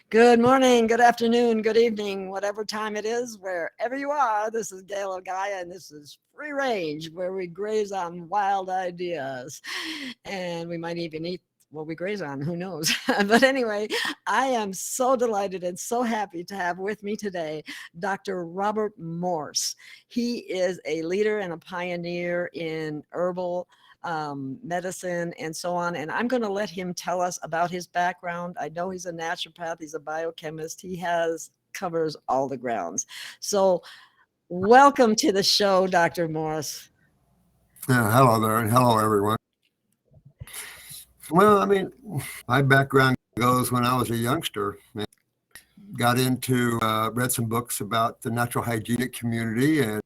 Good morning, good afternoon, good evening, whatever time it is, wherever you are. This is Gail of Gaia, and this is Free Range, where we graze on wild ideas. And we might even eat what we graze on, who knows? But anyway, I am so delighted and so happy to have with me today Dr. Robert Morse. He is a leader and a pioneer in herbal medicine and so on. And I'm going to let him tell us about his background. I know he's a naturopath, he's a biochemist, he covers all the grounds. So welcome to the show, Dr. Morse. Yeah, hello there, and hello everyone. Well, my background goes when I was a youngster. Got into, read some books about the natural hygienic community and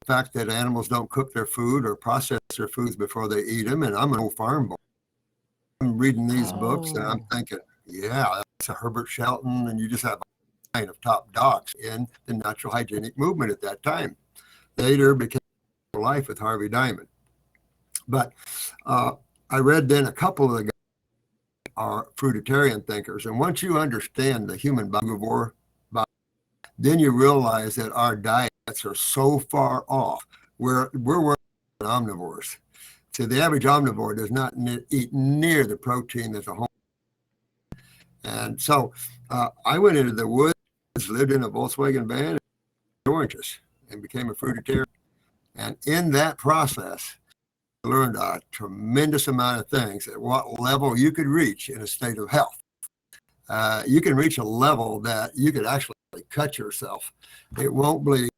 the fact that animals don't cook their food or process their foods before they eat them. And I'm an old farm boy. I'm reading these books and I'm thinking, yeah, that's a Herbert Shelton, and you just have a line of top docs in the natural hygienic movement at that time. Later became life with Harvey Diamond. But I read then a couple of the guys are fruitarian thinkers. And once you understand the human body, then you realize that our diets are so far off. We're working on omnivores. So the average omnivore does not eat near the protein that's a home. And so I went into the woods, lived in a Volkswagen van, oranges, and became a fruitarian. And in that process, I learned a tremendous amount of things at what level you could reach in a state of health. You can reach a level that you could actually cut yourself. It won't bleed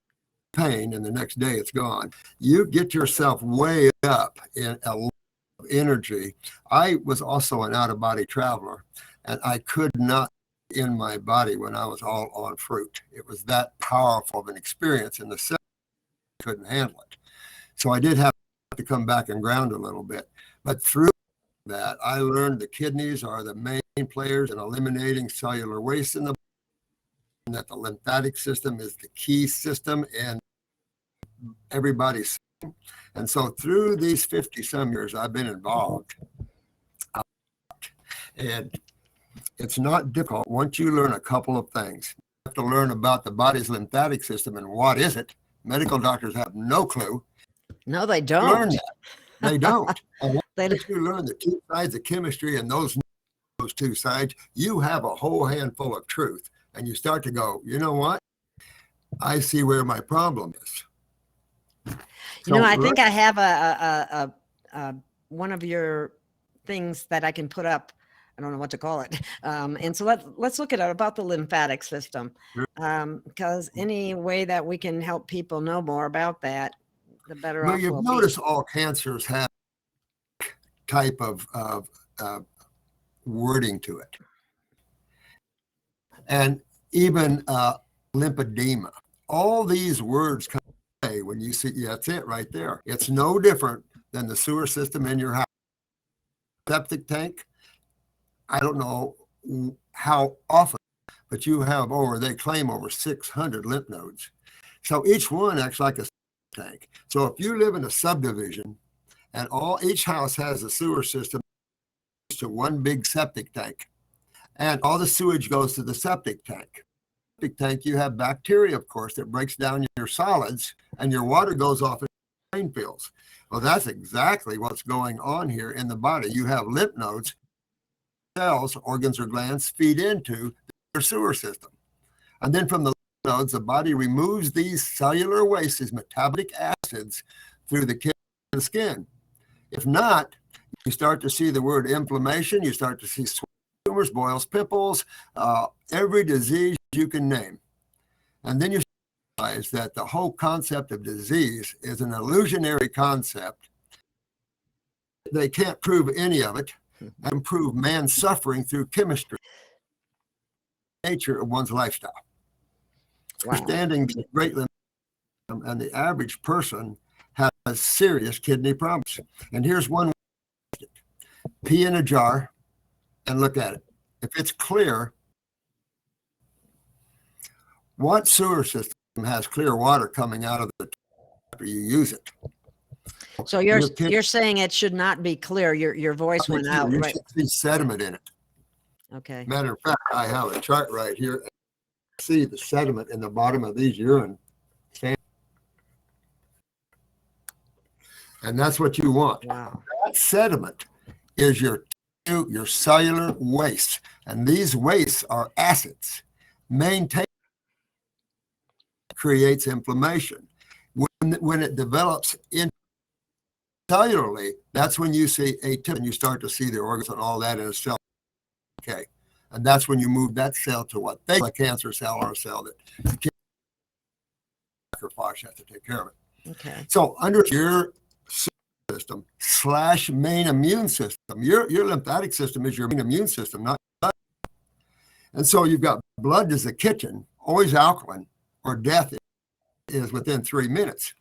pain, and the next day it's gone. You get yourself way up in a level of energy. I was also an out-of-body traveler, and I could not in my body when I was all on fruit. It was that powerful of an experience, and the cell couldn't handle it. So I did have to come back and ground a little bit. But through that, I learned the kidneys are the main players in eliminating cellular waste in the body, and that the lymphatic system is the key system in everybody's system. And so through these 50 some years I've been involved, and it's not difficult once you learn a couple of things. You have to learn about the body's lymphatic system and what is it. Medical doctors have no clue. No, they don't. Learn that. They don't. And once you learn the two sides of chemistry and those two sides, you have a whole handful of truth. And you start to go, you know what? I see where my problem is. So, I think I have a one of your things that I can put up. I don't know what to call it. And so let's look at it about the lymphatic system, because any way that we can help people know more about that, the better off you've noticed all cancers have type of wording to it. And even lymphedema. All these words come away when you see, that's it right there. It's no different than the sewer system in your house. Septic tank, I don't know how often, but you have they claim over 600 lymph nodes. So each one acts like a tank. So if you live in a subdivision and each house has a sewer system to one big septic tank, and all the sewage goes to the septic tank. Septic tank, you have bacteria, of course, that breaks down your solids, and your water goes off in drain fields. Well, that's exactly what's going on here in the body. You have lymph nodes, cells, organs, or glands feed into your sewer system. And then from the lymph nodes, the body removes these cellular wastes, these metabolic acids, through the skin. If not, you start to see the word inflammation, you start to see tumors, boils, pimples, every disease you can name. And then you realize that the whole concept of disease is an illusionary concept. They can't prove any of it and prove man's suffering through chemistry, nature of one's lifestyle. Wow. Understanding the great limit, and the average person has serious kidney problems. And here's one: pee in a jar and look at it. If it's clear, what sewer system has clear water coming out of the tap after you use it? So you're saying it should not be clear. Your voice went out. You should see sediment in it. Okay. Matter of fact, I have a chart right here. See the sediment in the bottom of these urine. And that's what you want. Wow. That sediment is your cellular waste. And these wastes are acids. Maintain creates inflammation. When it develops cellularly, that's when you see atypical and you start to see the organs and all that in a cell. Okay. And that's when you move that cell to what they call a cancer cell or a cell that you can't sacrifice, you have to take care of it. Okay. So under your system / main immune system, your lymphatic system is your main immune system, not blood. And so you've got blood as the kitchen, always alkaline, or death is within 3 minutes.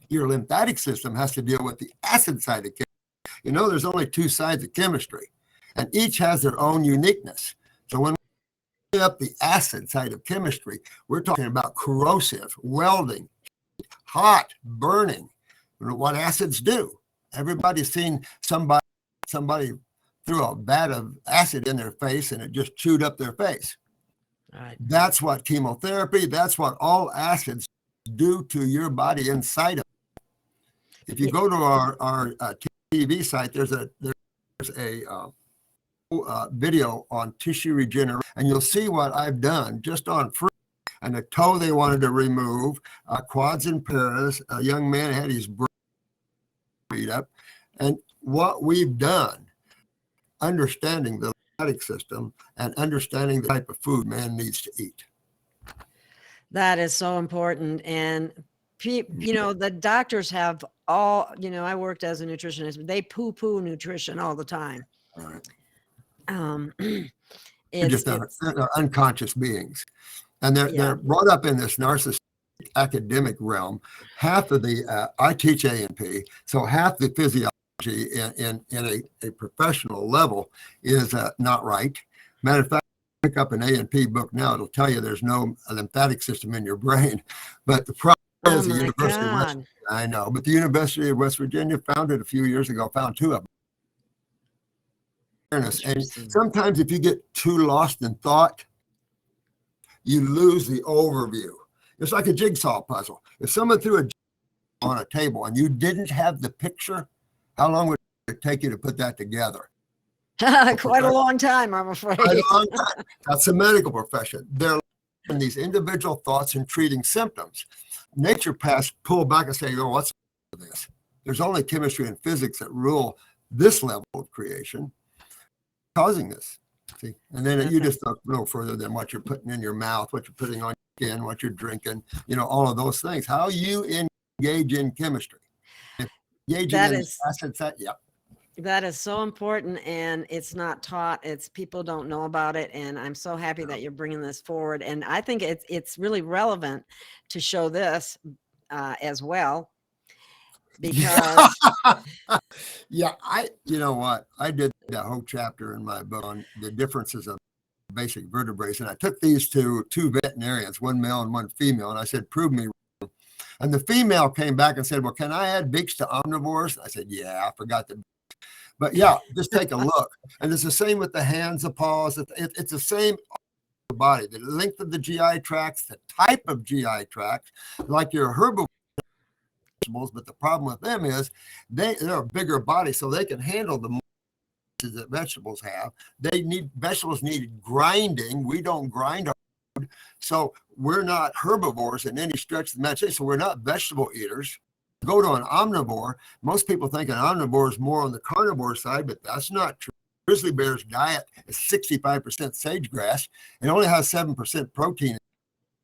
Your lymphatic system has to deal with the acid side of chemistry. You know, there's only 2 sides of chemistry, and each has their own uniqueness. So when we get up the acid side of chemistry, we're talking about corrosive, welding, hot, burning, what acids do. Everybody's seen somebody threw a vat of acid in their face and it just chewed up their face. Right. That's what chemotherapy, that's what all acids do to your body inside of it. If you go to our TV site, there's a video on tissue regeneration, and you'll see what I've done just on free. And a toe they wanted to remove, quads and paras. A young man had his brain beat up. And what we've done, understanding the lymphatic system and understanding the type of food man needs to eat. That is so important. And, you know, the doctors have all, you know, I worked as a nutritionist, they poo-poo nutrition all the time. All right. They're unconscious beings. And they're brought up in this narcissistic academic realm. Half of the, I teach A&P, so half the physiology in a professional level is not right. Matter of fact, pick up an A&P book now, it'll tell you there's no lymphatic system in your brain. But the problem is the University of West Virginia, I know, but the University of West Virginia founded a few years ago, found 2 of them. And sometimes if you get too lost in thought, you lose the overview. It's like a jigsaw puzzle. If someone threw a jigsaw on a table and you didn't have the picture, how long would it take you to put that together? Quite a long time, I'm afraid. Quite a long time. That's the medical profession. They're in these individual thoughts and treating symptoms. Naturopaths pull back and say, oh, what's this? There's only chemistry and physics that rule this level of creation, causing this. See? And then you just look no further than what you're putting in your mouth, what you're putting on your skin, what you're drinking, you know, all of those things. How you engage in chemistry. That is so important, and it's not taught. It's people don't know about it, and I'm so happy that you're bringing this forward. And I think it's really relevant to show this as well, because you know what, I did a whole chapter in my book on the differences of basic vertebrates, and I took these to 2 veterinarians, one male and one female, and I said, prove me wrong. And the female came back and said, well, can I add beaks to omnivores? I said, yeah, I forgot the. But yeah, just take a look. And it's the same with the hands, the paws. It's the same body, the length of the GI tracts, the type of GI tract, like your herbivores, but the problem with them is they're a bigger body, so they can handle the that vegetables have. Vegetables need grinding. We don't grind our food. So we're not herbivores in any stretch of the imagination. So we're not vegetable eaters. Go to an omnivore. Most people think an omnivore is more on the carnivore side, but that's not true. Grizzly bear's diet is 65% sagegrass. It only has 7% protein.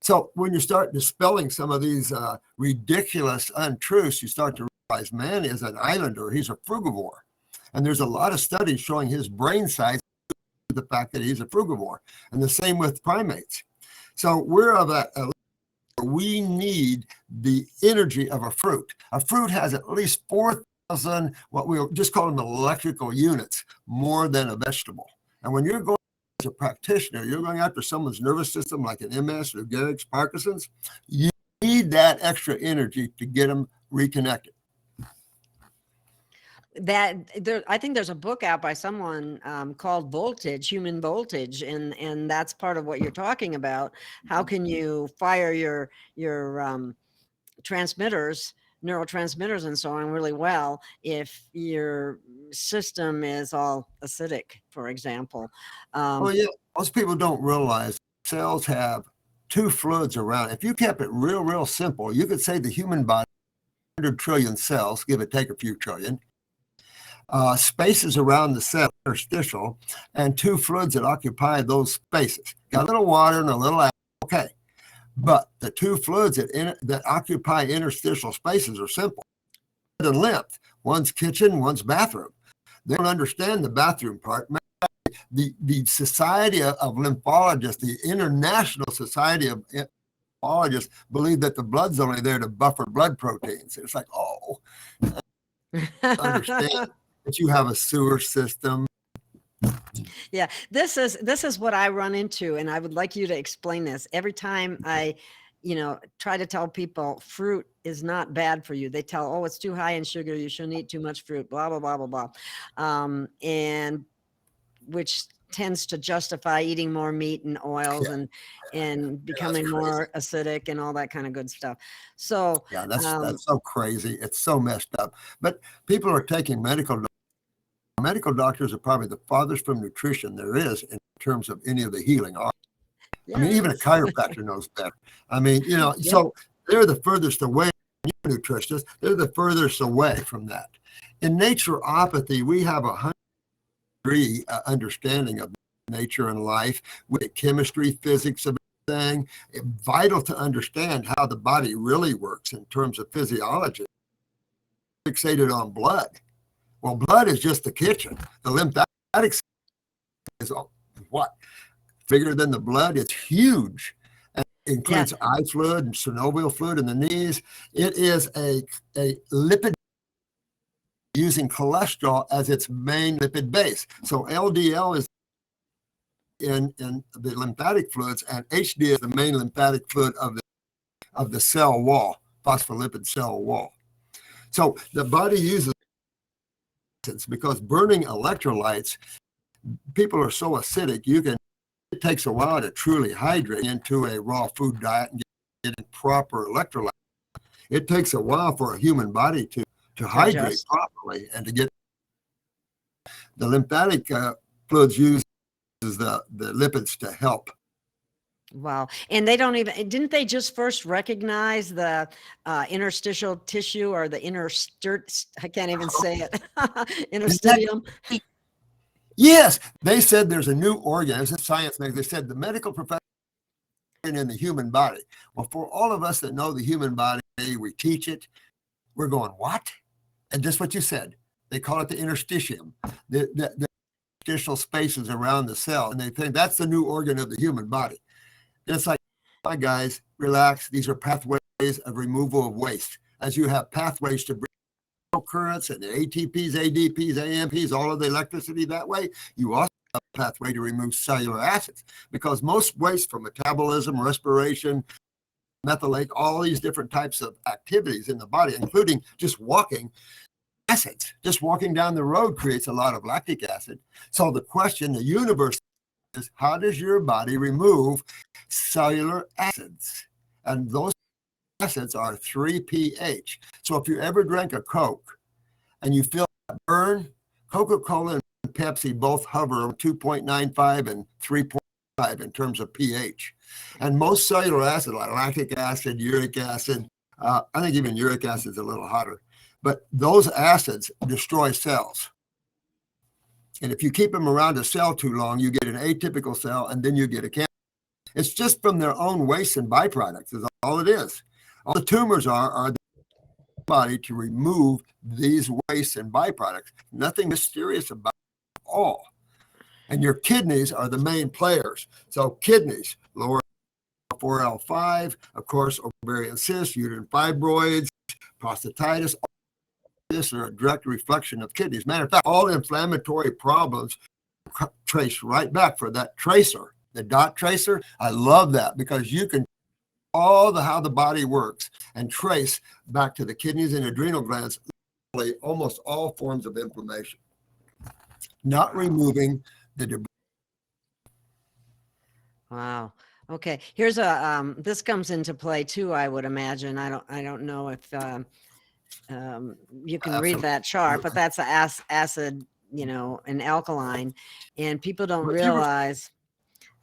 So when you start dispelling some of these ridiculous untruths, you start to realize man is an islander. He's a frugivore. And there's a lot of studies showing his brain size, the fact that he's a frugivore. And the same with primates. So we're of we need the energy of a fruit. A fruit has at least 4,000, what we'll just call them electrical units, more than a vegetable. And when you're going as a practitioner, you're going after someone's nervous system like an MS, Lou Gehrig's, Parkinson's, you need that extra energy to get them reconnected. that there, I think there's a book out by someone called Voltage, Human Voltage, and that's part of what you're talking about. How can you fire your transmitters, neurotransmitters, and so on really well if your system is all acidic, for example. Oh yeah, most people don't realize cells have two fluids around. If you kept it real simple, you could say the human body, 100 trillion cells, give or take a few trillion, spaces around the cell, interstitial, and two fluids that occupy those spaces. Got a little water and a little air, okay. But the two fluids that occupy interstitial spaces are simple. And lymph, one's kitchen, one's bathroom. They don't understand the bathroom part. The Society of Lymphologists, the International Society of Lymphologists, believe that the blood's only there to buffer blood proteins. It's like, oh, understand that you have a sewer system. Yeah, this is what I run into, and I would like you to explain this. Every time I, try to tell people fruit is not bad for you, they tell, oh, it's too high in sugar, you shouldn't eat too much fruit, blah, blah, blah, blah, blah. And which tends to justify eating more meat and oils and becoming more acidic and all that kind of good stuff. So yeah, that's so crazy. It's so messed up. But people are taking medical doctors are probably the farthest from nutrition there is in terms of any of the healing art. Yes. I mean, even a chiropractor knows better. I mean, so they're the furthest away. Nutritionists, they're the furthest away from that. In naturopathy, we have a 100-degree understanding of nature and life with chemistry, physics of everything. It's vital to understand how the body really works in terms of physiology. Fixated on blood. Well, blood is just the kitchen. The lymphatic is what? Bigger than the blood. It's huge. And it includes eye fluid and synovial fluid in the knees. It is a lipid using cholesterol as its main lipid base. So LDL is in the lymphatic fluids, and HD is the main lymphatic fluid of the cell wall, phospholipid cell wall. So the body uses because burning electrolytes, people are so acidic, it takes a while to truly hydrate into a raw food diet and get proper electrolytes. It takes a while for a human body to hydrate properly and to get the lymphatic fluids uses the lipids to help. Wow. And didn't they just first recognize the interstitial tissue or the I can't even say it, interstitium? Yes, they said there's a new organ. As science makes, they said the medical profession in the human body. Well, for all of us that know the human body, we teach it. We're going, what? And just what you said, they call it the interstitium, the interstitial spaces around the cell. And they think that's the new organ of the human body. And it's like, hi guys, relax. These are pathways of removal of waste. As you have pathways to bring currents and the ATPs, ADPs, AMPs, all of the electricity that way, you also have a pathway to remove cellular acids, because most waste from metabolism, respiration, methylate, all these different types of activities in the body, including just walking, acids. Just walking down the road creates a lot of lactic acid. So the question, the universe is, how does your body remove cellular acids? And those acids are 3 pH. So if you ever drank a Coke and you feel that burn, Coca-Cola and Pepsi both hover 2.95 and 3.5 in terms of pH. And most cellular acid, like lactic acid, uric acid, I think even uric acid is a little hotter, but those acids destroy cells. And if you keep them around a cell too long, you get an atypical cell, and then you get a cancer. It's just from their own waste and byproducts is all it is. All the tumors are the body to remove these wastes and byproducts. Nothing mysterious about it at all. And your kidneys are the main players. So kidneys, lower 4L5, of course, ovarian cysts, uterine fibroids, prostatitis, all this are a direct reflection of kidneys. Matter of fact, all inflammatory problems trace right back for that tracer, the dot tracer. I love that because you can how the body works and trace back to the kidneys and adrenal glands almost all forms of inflammation, not removing the debris. Wow. Okay. Here's a this comes into play too, I would imagine. I don't know if you can read that chart, but that's a acid, an alkaline, and people don't realize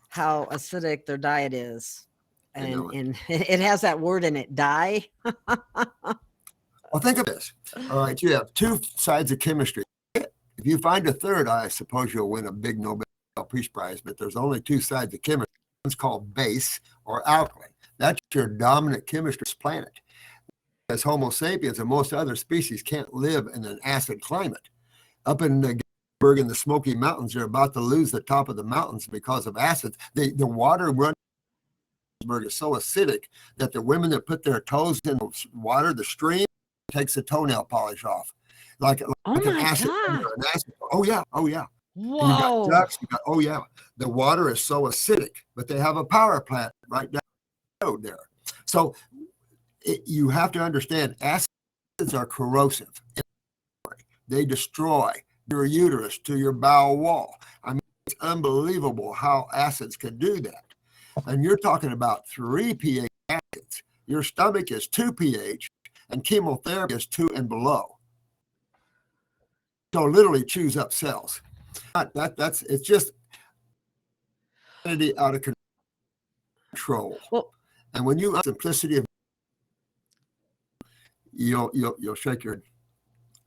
how acidic their diet is. And it has that word in it, die. Well, think of this. All right, you have two sides of chemistry. If you find a third, I suppose you'll win a big Nobel Peace Prize, but there's only two sides of chemistry. One's called base or alkali. That's your dominant chemistry on this planet. As Homo sapiens and most other species can't live in an acid climate. Up in the Smoky Mountains, they're about to lose the top of the mountains because of acids. The water run is so acidic that the women that put their toes in the water, the stream, takes the toenail polish off. Like an acid. Oh yeah. Whoa. You got ducks, the water is so acidic, but they have a power plant right down the road there. So you have to understand acids are corrosive. They destroy your uterus to your bowel wall. I mean, it's unbelievable how acids can do that. And you're talking about 3 pH acids. Your stomach is 2 pH, and chemotherapy is 2 and below. So literally chews up cells. It's just out of control. Well, and when you have simplicity of, you'll shake your head.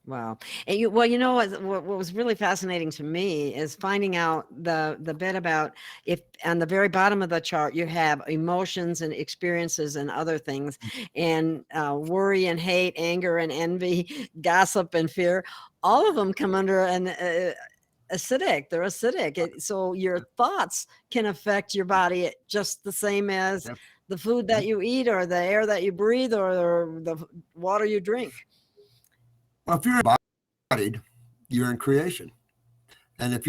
Wow. And what was really fascinating to me is finding out the bit about if on the very bottom of the chart you have emotions and experiences and other things, and worry and hate, anger and envy, gossip and fear, all of them come under an acidic. They're acidic. So your thoughts can affect your body just the same as the food that you eat or the air that you breathe or the water you drink. Well, if you're embodied, you're in creation. And if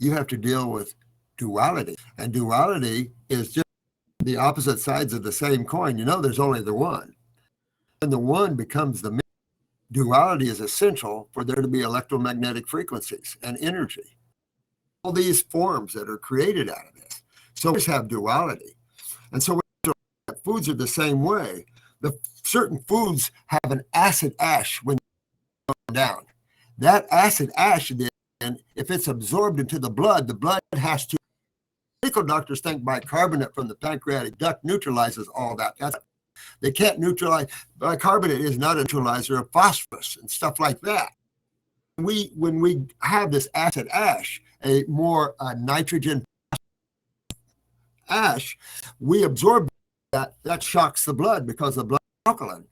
you have to deal with duality. And duality is just the opposite sides of the same coin. There's only the one. And the one becomes the many. Duality is essential for there to be electromagnetic frequencies and energy. All these forms that are created out of this. So we have duality. And so foods are the same way. The certain foods have an acid ash when down. That acid ash, then, if it's absorbed into the blood has to. Medical doctors think bicarbonate from the pancreatic duct neutralizes all that. They can't neutralize. Bicarbonate is not a neutralizer of phosphorus and stuff like that. When we have this acid ash, a more nitrogen ash, we absorb that. That shocks the blood because the blood is alkaline.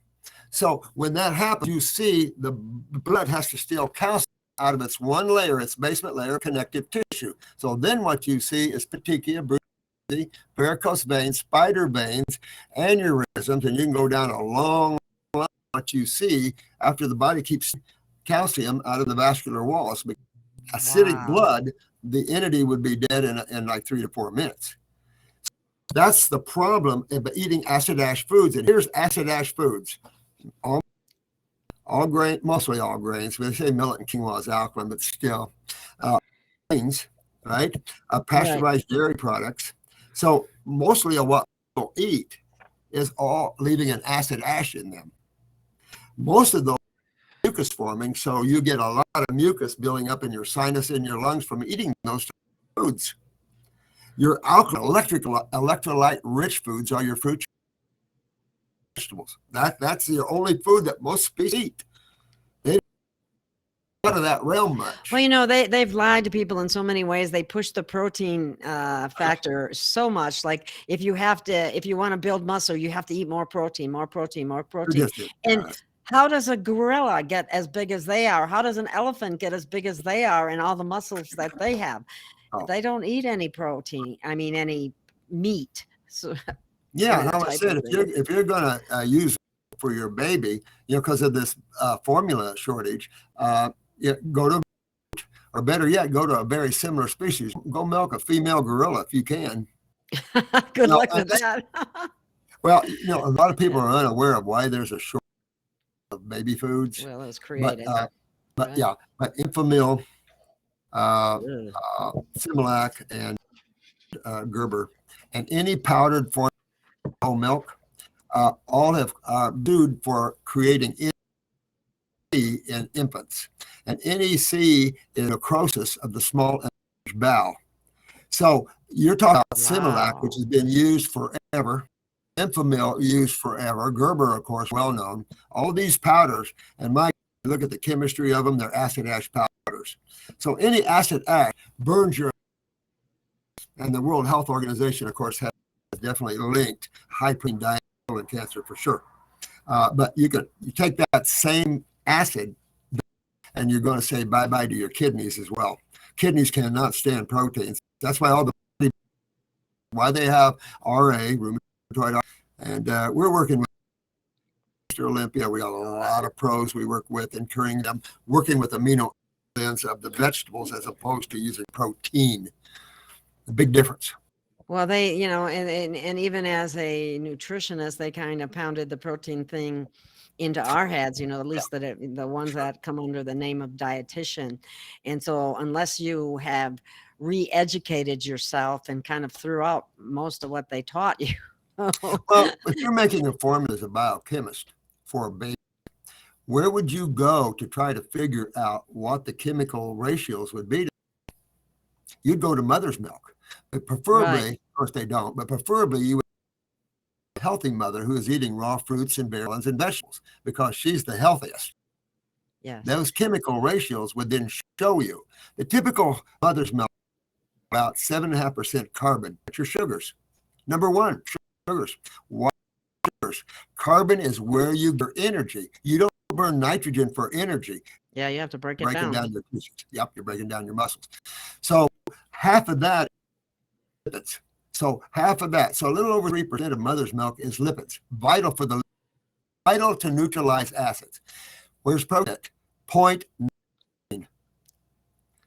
So when that happens, you see the blood has to steal calcium out of its one layer, its basement layer, connective tissue. So then what you see is petechia, brucity, varicose veins, spider veins, aneurysms, and you can go down a long line. What you see after the body keeps calcium out of the vascular walls. Acidic blood, the entity would be dead in like 3 to 4 minutes. That's the problem of eating acid ash foods. And here's acid ash foods. All grain, mostly all grains. They say millet and quinoa is alkaline, but still, grains, right? Pasteurized dairy products. So mostly of what people eat is all leaving an acid ash in them. Most of those are mucus forming, so you get a lot of mucus building up in your sinus and your lungs from eating those foods. Your electrolyte-rich foods are your fruits. Vegetables. That's the only food that most species eat. They don't get out of that realm much. Well, they've lied to people in so many ways. They push the protein factor so much. Like if you want to build muscle, you have to eat more protein. And how does a gorilla get as big as they are? How does an elephant get as big as they are and all the muscles that they have? They don't eat any protein. I mean, any meat. So. Yeah, like I said, if you're going to use it for your baby, because of this formula shortage, go to, or better yet, go to a very similar species. Go milk a female gorilla if you can. Good luck with that. Well, a lot of people are unaware of why there's a shortage of baby foods. Well, it was But created. but Right. yeah, but Infamil, Ugh. Similac, and Gerber, and any powdered form of whole milk, all have sued for creating NEC in infants. And NEC is necrosis of the small and large bowel. So you're talking about Similac, which Wow. has been used forever, Enfamil used forever, Gerber, of course, well known. All these powders, and Mike, look at the chemistry of them, they're acid ash powders. So any acid ash burns your, and the World Health Organization, of course, has definitely linked high protein diet and cancer for sure. But you take that same acid and you're going to say bye-bye to your kidneys as well. Kidneys cannot stand proteins. That's why why they have RA, rheumatoid, and we're working with Mr. Olympia. We got a lot of pros we work with, encouraging them, working with amino acids of the vegetables as opposed to using protein. A big difference. Well, they, and even as a nutritionist, they kind of pounded the protein thing into our heads, at least the ones that come under the name of dietitian. And so unless you have re-educated yourself and kind of threw out most of what they taught you. Well, if you're making a formula as a biochemist for a baby, where would you go to try to figure out what the chemical ratios would be? You'd go to mother's milk. But preferably, Right. of course they don't, but preferably you would have a healthy mother who is eating raw fruits and berries and vegetables because she's the healthiest. Yes. Those chemical ratios would then show you the typical mother's milk about 7.5% carbon. That's your sugars. Number one, sugars. Why sugars? Carbon is where you get energy. You don't burn nitrogen for energy. Yeah, you have to break it Breaking down. down your tissues. Yep, you're breaking down your muscles. So half of that is lipids. So half of that, so a little over 3% of mother's milk is lipids, vital to neutralize acids. Where's protein? 0.9.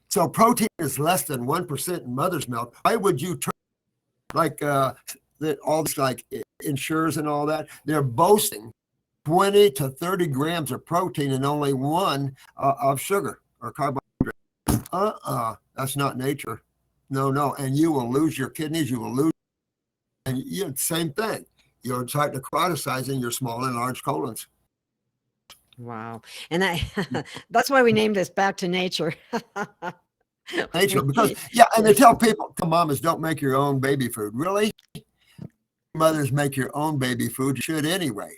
So protein is less than 1% in mother's milk. Why would you turn like all this like insurers and all that? They're boasting 20 to 30 grams of protein and only one of sugar or carbohydrate. That's not nature. No. And you will lose your kidneys. You will lose. And same thing. You're starting to necrotizing your small and large colons. Wow. And that's why we named this Back to Nature. Nature, because and they tell people, come mamas, don't make your own baby food. Really? Mothers make your own baby food. You should anyway.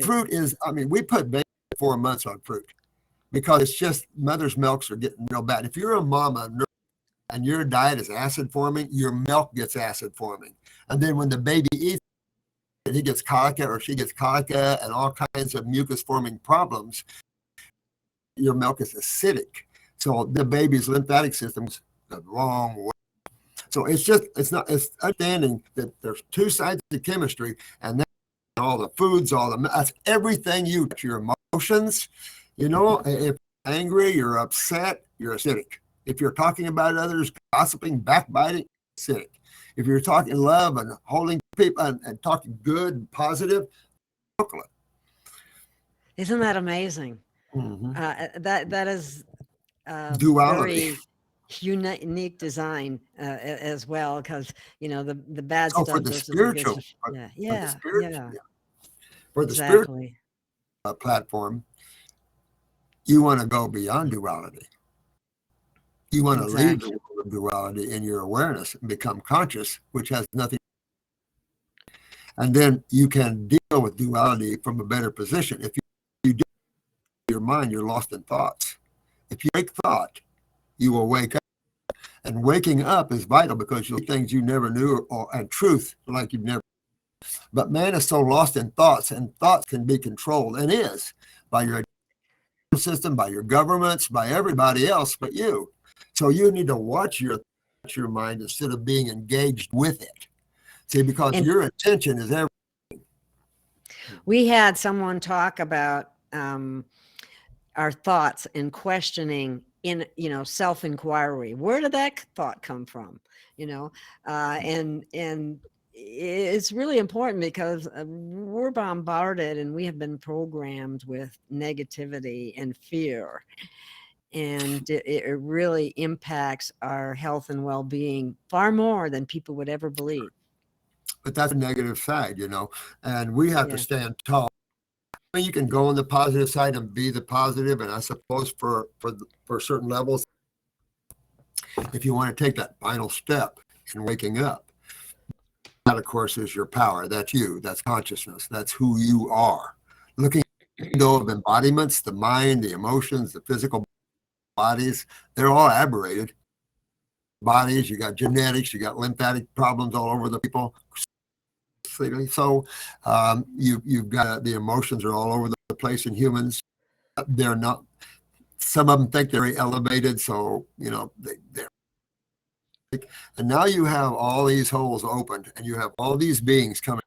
Fruit is, we put baby 4 months on fruit because it's just mother's milks are getting real bad. If you're a mama and your diet is acid forming, your milk gets acid forming. And then when the baby eats it, he gets colica or she gets colica and all kinds of mucus forming problems. Your milk is acidic. So the baby's lymphatic system's the wrong way. So it's understanding that there's two sides of chemistry, and then all the foods, that's everything your emotions. If you're angry, you're upset, you're acidic. If you're talking about others, gossiping, backbiting, acidic. If you're talking love and holding people and talking good and positive, chocolate. Isn't that amazing? Mm-hmm. That is Duality. very unique design as well, because the bad stuff For the versus the good spiritual, stuff. For the spiritual Exactly. platform, you want to go beyond duality. You want to leave the world of duality in your awareness and become conscious, which has nothing. And then you can deal with duality from a better position. If you do your mind, you're lost in thoughts. If you break thought, you will wake up. And waking up is vital because you'll see things you never knew and truth like you've never. But man is so lost in thoughts, and thoughts can be controlled and is by your system, by your governments, by everybody else but you. So you need to watch your mind instead of being engaged with it. See, because your attention is everything. We had someone talk about our thoughts and questioning in self-inquiry. Where did that thought come from? And it's really important because we're bombarded and we have been programmed with negativity and fear. And it really impacts our health and well-being far more than people would ever believe. But that's a negative side, and we have to Yeah. stand tall. I mean, you can go on the positive side and be the positive, and I suppose for certain levels, if you want to take that final step in waking up, that of course is your power. That's you. That's consciousness. That's who you are. Looking at the window of embodiments, the mind, the emotions, the physical bodies, they're all aberrated bodies. You got genetics, you got lymphatic problems all over the people. So you've got the emotions are all over the place in humans. They're not. Some of them think they're very elevated, so they're. And now you have all these holes opened, and you have all these beings coming.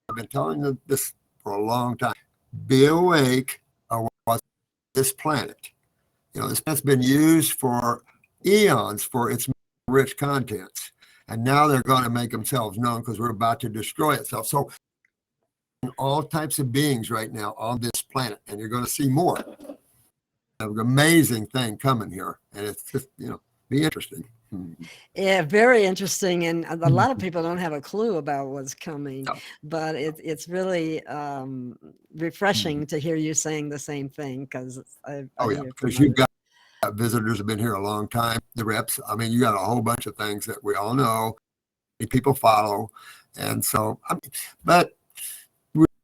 I've been telling them this for a long time. Be awake of this planet. This planet's been used for eons for its rich contents. And now they're going to make themselves known because we're about to destroy itself. So all types of beings right now on this planet, and you're going to see more. An amazing thing coming here. And it's just, be interesting. Yeah, very interesting. And a lot of people don't have a clue about what's coming, No. but it's really refreshing to hear you saying the same thing because because you've got visitors have been here a long time, the reps. I mean, you got a whole bunch of things that we all know, people follow. And so, but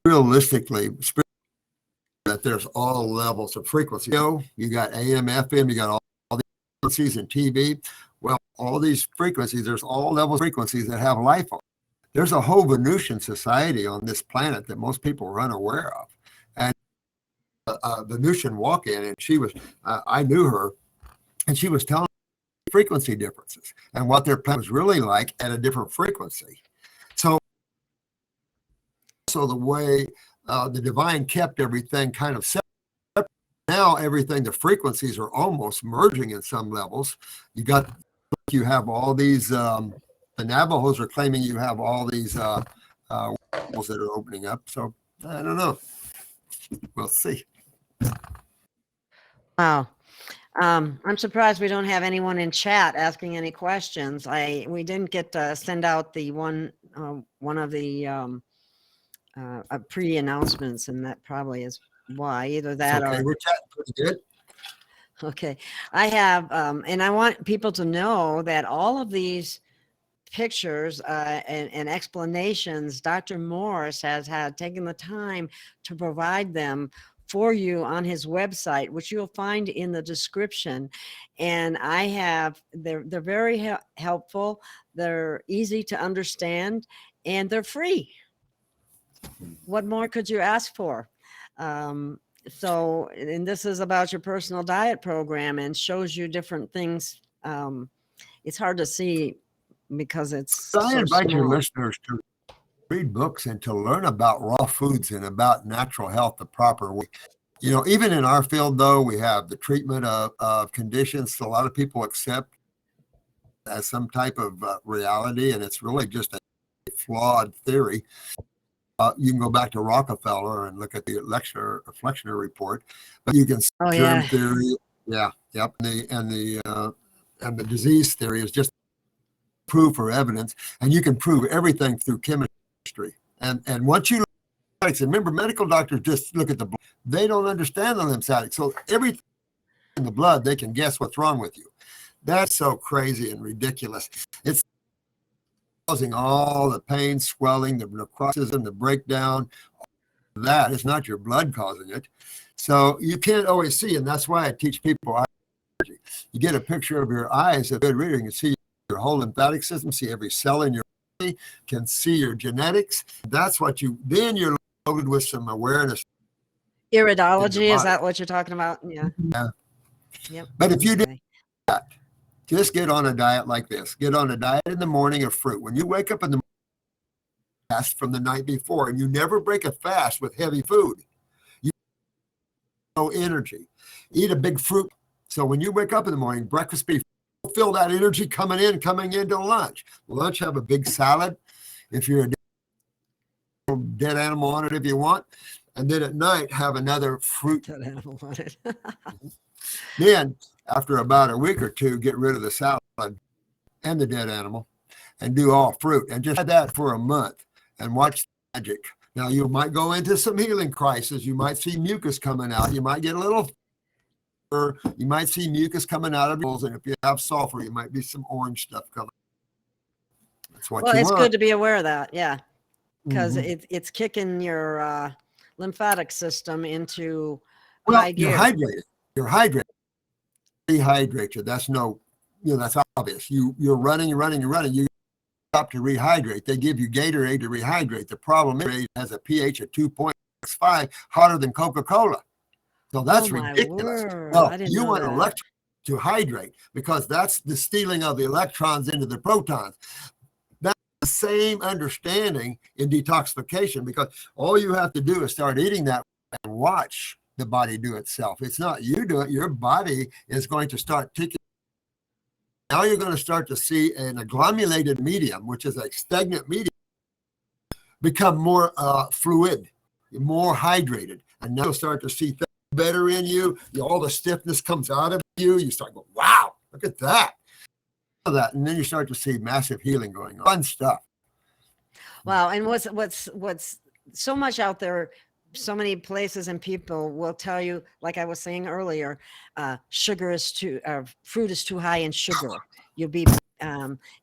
realistically, that there's all levels of frequency. You got AM, FM, you got all these frequencies in TV. Well, all these frequencies, there's all levels of frequencies that have life on. There's a whole Venusian society on this planet that most people are unaware of. And Venusian walk-in, and she was, I knew her, and she was telling me frequency differences and what their planet was really like at a different frequency. So the way the divine kept everything kind of separate. Now everything, the frequencies are almost merging in some levels. You have all these, the Navajos are claiming you have all these worlds that are opening up. So I don't know. We'll see. Wow. I'm surprised we don't have anyone in chat asking any questions. We didn't get to send out the one of the pre-announcements, and that probably is why. Either that or we're chatting pretty good. Okay. I have, and I want people to know that all of these pictures and explanations, Dr. Morse has had taken the time to provide them for you on his website, which you'll find in the description. And they're very helpful. They're easy to understand, and they're free. What more could you ask for? So, and this is about your personal diet program and shows you different things. It's hard to see because it's I invite your small. listeners to read books and to learn about raw foods and about natural health the proper way. Even in our field, though, we have the treatment of conditions a lot of people accept as some type of reality, and it's really just a flawed theory. You can go back to Rockefeller and look at the Flexner report, but you can see germ theory, and the disease theory is just proof or evidence, and you can prove everything through chemistry. And once you remember, medical doctors just look at the blood; they don't understand the lymphatic. So everything in the blood, they can guess what's wrong with you. That's so crazy and ridiculous. It's causing all the pain, swelling, the necrotism, the breakdown. That is not your blood causing it. So you can't always see, and that's why I teach people eye energy. You get a picture of your eyes, a good reader, you can see your whole lymphatic system, see every cell in your body, can see your genetics. That's what then you're loaded with some awareness. Iridology, is that what you're talking about? Yeah. Yep. But if you do that, just get on a diet like this. Get on a diet in the morning of fruit. When you wake up in the morning, fast from the night before, and you never break a fast with heavy food. You have no energy. Eat a big fruit. So when you wake up in the morning, breakfast be feel that energy coming into lunch. Lunch, have a big salad. if you're a dead animal on it if you want. And then at night, have another fruit. Dead animal on it. Then, after about a week or two, get rid of the salad and the dead animal and do all fruit. And just have that for a month and watch the magic. Now, you might go into some healing crisis. You might see mucus coming out. You might get a little, or you might see mucus coming out of your holes. And if you have sulfur, you might be some orange stuff coming. That's what Well, you it's want. good to be aware of that. Yeah. Because Mhm. it's kicking your lymphatic system into Well, high you're gear. hydrated. You're hydrated. Dehydrate you. That's that's obvious. You're running. You stop to rehydrate. They give you Gatorade to rehydrate. The problem is it has a pH of 2.65, hotter than Coca-Cola. So that's Oh my ridiculous. word. Well, I didn't you know want that. electrons to hydrate because that's the stealing of the electrons into the protons. That's the same understanding in detoxification, because all you have to do is start eating that and watch the body do itself. It's not you do it. Your body is going to start taking. Now you're going to start to see an agglomerated medium, which is a stagnant medium, become more fluid, more hydrated. And now you'll start to see things better in you. All the stiffness comes out of you. You start going, wow, look at that. And then you start to see massive healing going on. Fun stuff. Wow. And what's so much out there, so many places and people will tell you, like I was saying earlier, fruit is too high in sugar. You'll be,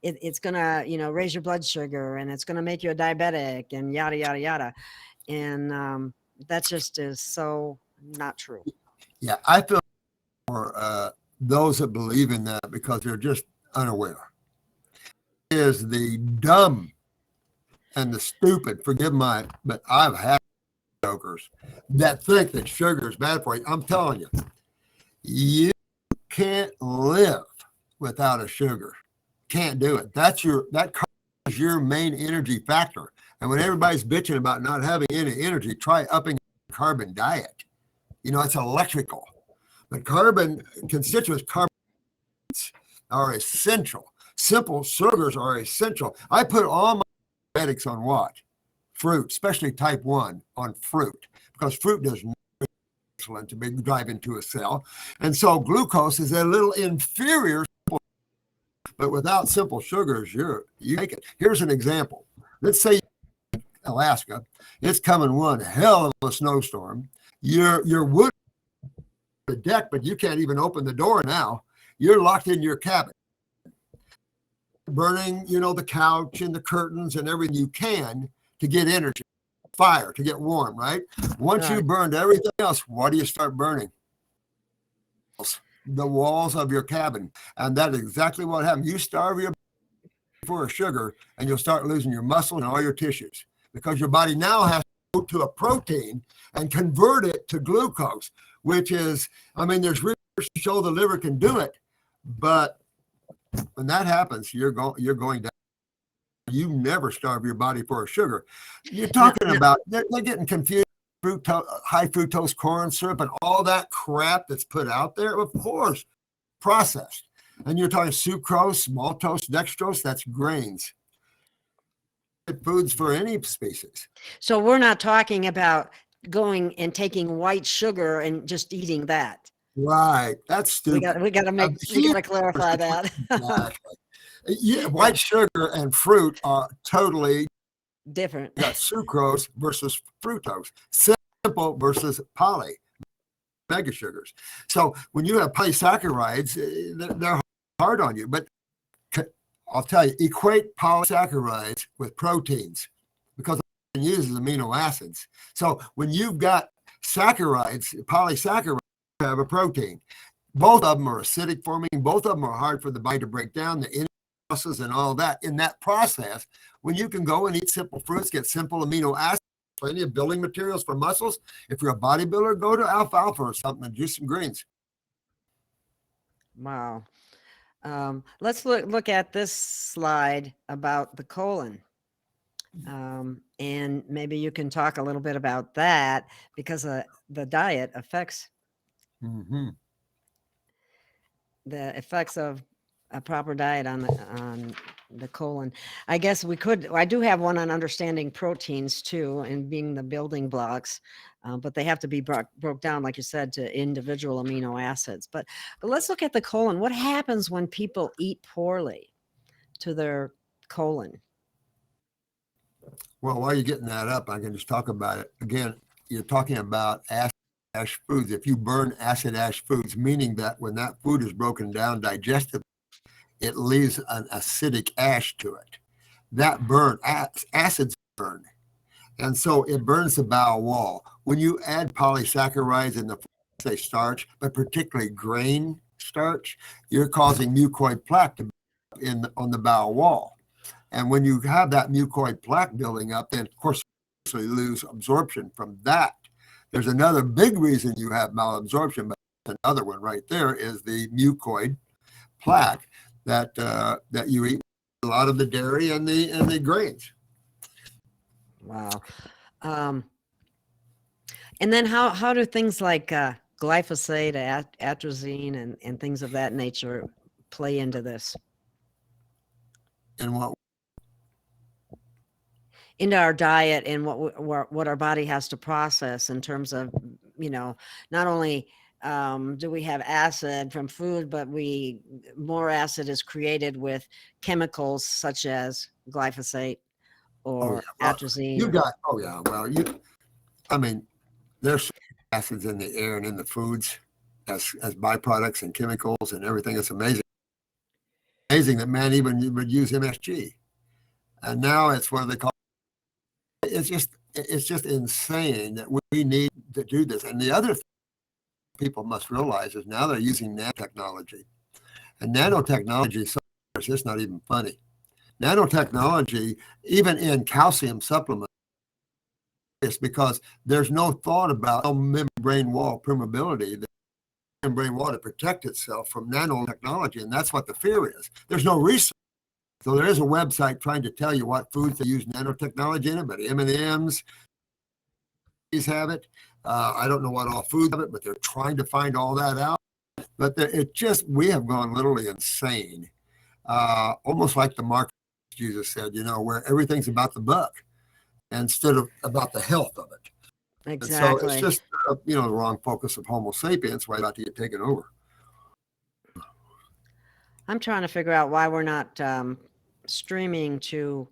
it's gonna, raise your blood sugar, and it's gonna make you a diabetic, and yada, yada, yada. And that just is so not true. Yeah, I feel for those that believe in that because they're just unaware. It is the dumb and the stupid, but I've had jokers that think that sugar is bad for you. I'm telling you, you can't live without a sugar. Can't do it. That is your main energy factor. And when everybody's bitching about not having any energy, try upping the carbon diet. It's electrical. But constituents are essential. Simple sugars are essential. I put all my diabetics on what? Fruit, especially type 1, on fruit, because fruit does excellent to drive into a cell. And so glucose is a little inferior, but without simple sugars, you make it. Here's an example. Let's say Alaska, it's coming one hell of a snowstorm. You're wood the deck, but you can't even open the door now. You're locked in your cabin, burning, the couch and the curtains and everything you can to get energy, fire, to get warm, right? Once you burned everything else, what do you start burning? The walls of your cabin. And that's exactly what happened. You starve your body for a sugar, and you'll start losing your muscle and all your tissues, because your body now has to go to a protein and convert it to glucose, which is, there's research to show the liver can do it, but when that happens, you're going down. You never starve your body for a sugar. You're talking about, they're getting confused. High fructose corn syrup and all that crap that's put out there, of course, processed. And you're talking sucrose, maltose, dextrose, that's grains. Foods for any species. So we're not talking about going and taking white sugar and just eating that. Right. That's stupid. We got to clarify that. Exactly. Yeah, white sugar and fruit are totally different. You got sucrose versus fructose, simple versus poly, mega sugars. So when you have polysaccharides, they're hard on you. But I'll tell you, equate polysaccharides with proteins, because it uses amino acids. So when you've got saccharides, polysaccharides have a protein. Both of them are acidic forming. Both of them are hard for the body to break down, the process and all that. In that process, when you can go and eat simple fruits, get simple amino acids, plenty of building materials for muscles. If you're a bodybuilder, go to alfalfa or something and do some greens. Wow. Let's look at this slide about the colon. And maybe you can talk a little bit about that, because the diet affects the effects of a proper diet on the colon. I guess I do have one on understanding proteins too, and being the building blocks, but they have to be broke down, like you said, to individual amino acids. But let's look at the colon. What happens when people eat poorly to their colon? Well, while you're getting that up, I can just talk about it. Again, you're talking about acid ash foods. If you burn acid ash foods, meaning that when that food is broken down digestively, it leaves an acidic ash to it. That acids burn. And so it burns the bowel wall. When you add polysaccharides in the food, say starch, but particularly grain starch, you're causing mucoid plaque to build up on the bowel wall. And when you have that mucoid plaque building up, then of course you lose absorption from that. There's another big reason you have malabsorption, but another one right there is the mucoid plaque that you eat a lot of the dairy and the grains. Wow. And then how do things like glyphosate, atrazine, and things of that nature play into this? And what? Into our diet and what our body has to process in terms of, not only do we have acid from food, but more acid is created with chemicals such as glyphosate or atrazine. There's acids in the air and in the foods as byproducts and chemicals and everything. It's amazing that man even would use MSG, and now it's what they call. It's just insane that we need to do this. And the other thing people must realize is now they're using nanotechnology, and nanotechnology. It's just not even funny. Nanotechnology, even in calcium supplements, is because there's no thought about membrane wall permeability, the membrane wall to protect itself from nanotechnology, and that's what the fear is. There's no research. So there is a website trying to tell you what foods they use nanotechnology in it, but M&Ms have it. I don't know what all foods have it, but they're trying to find all that out. But we have gone literally insane, almost like the market Jesus said, where everything's about the buck instead of about the health of it. Exactly. And so it's just, the wrong focus of Homo sapiens, why about to get taken over. I'm trying to figure out why we're not streaming to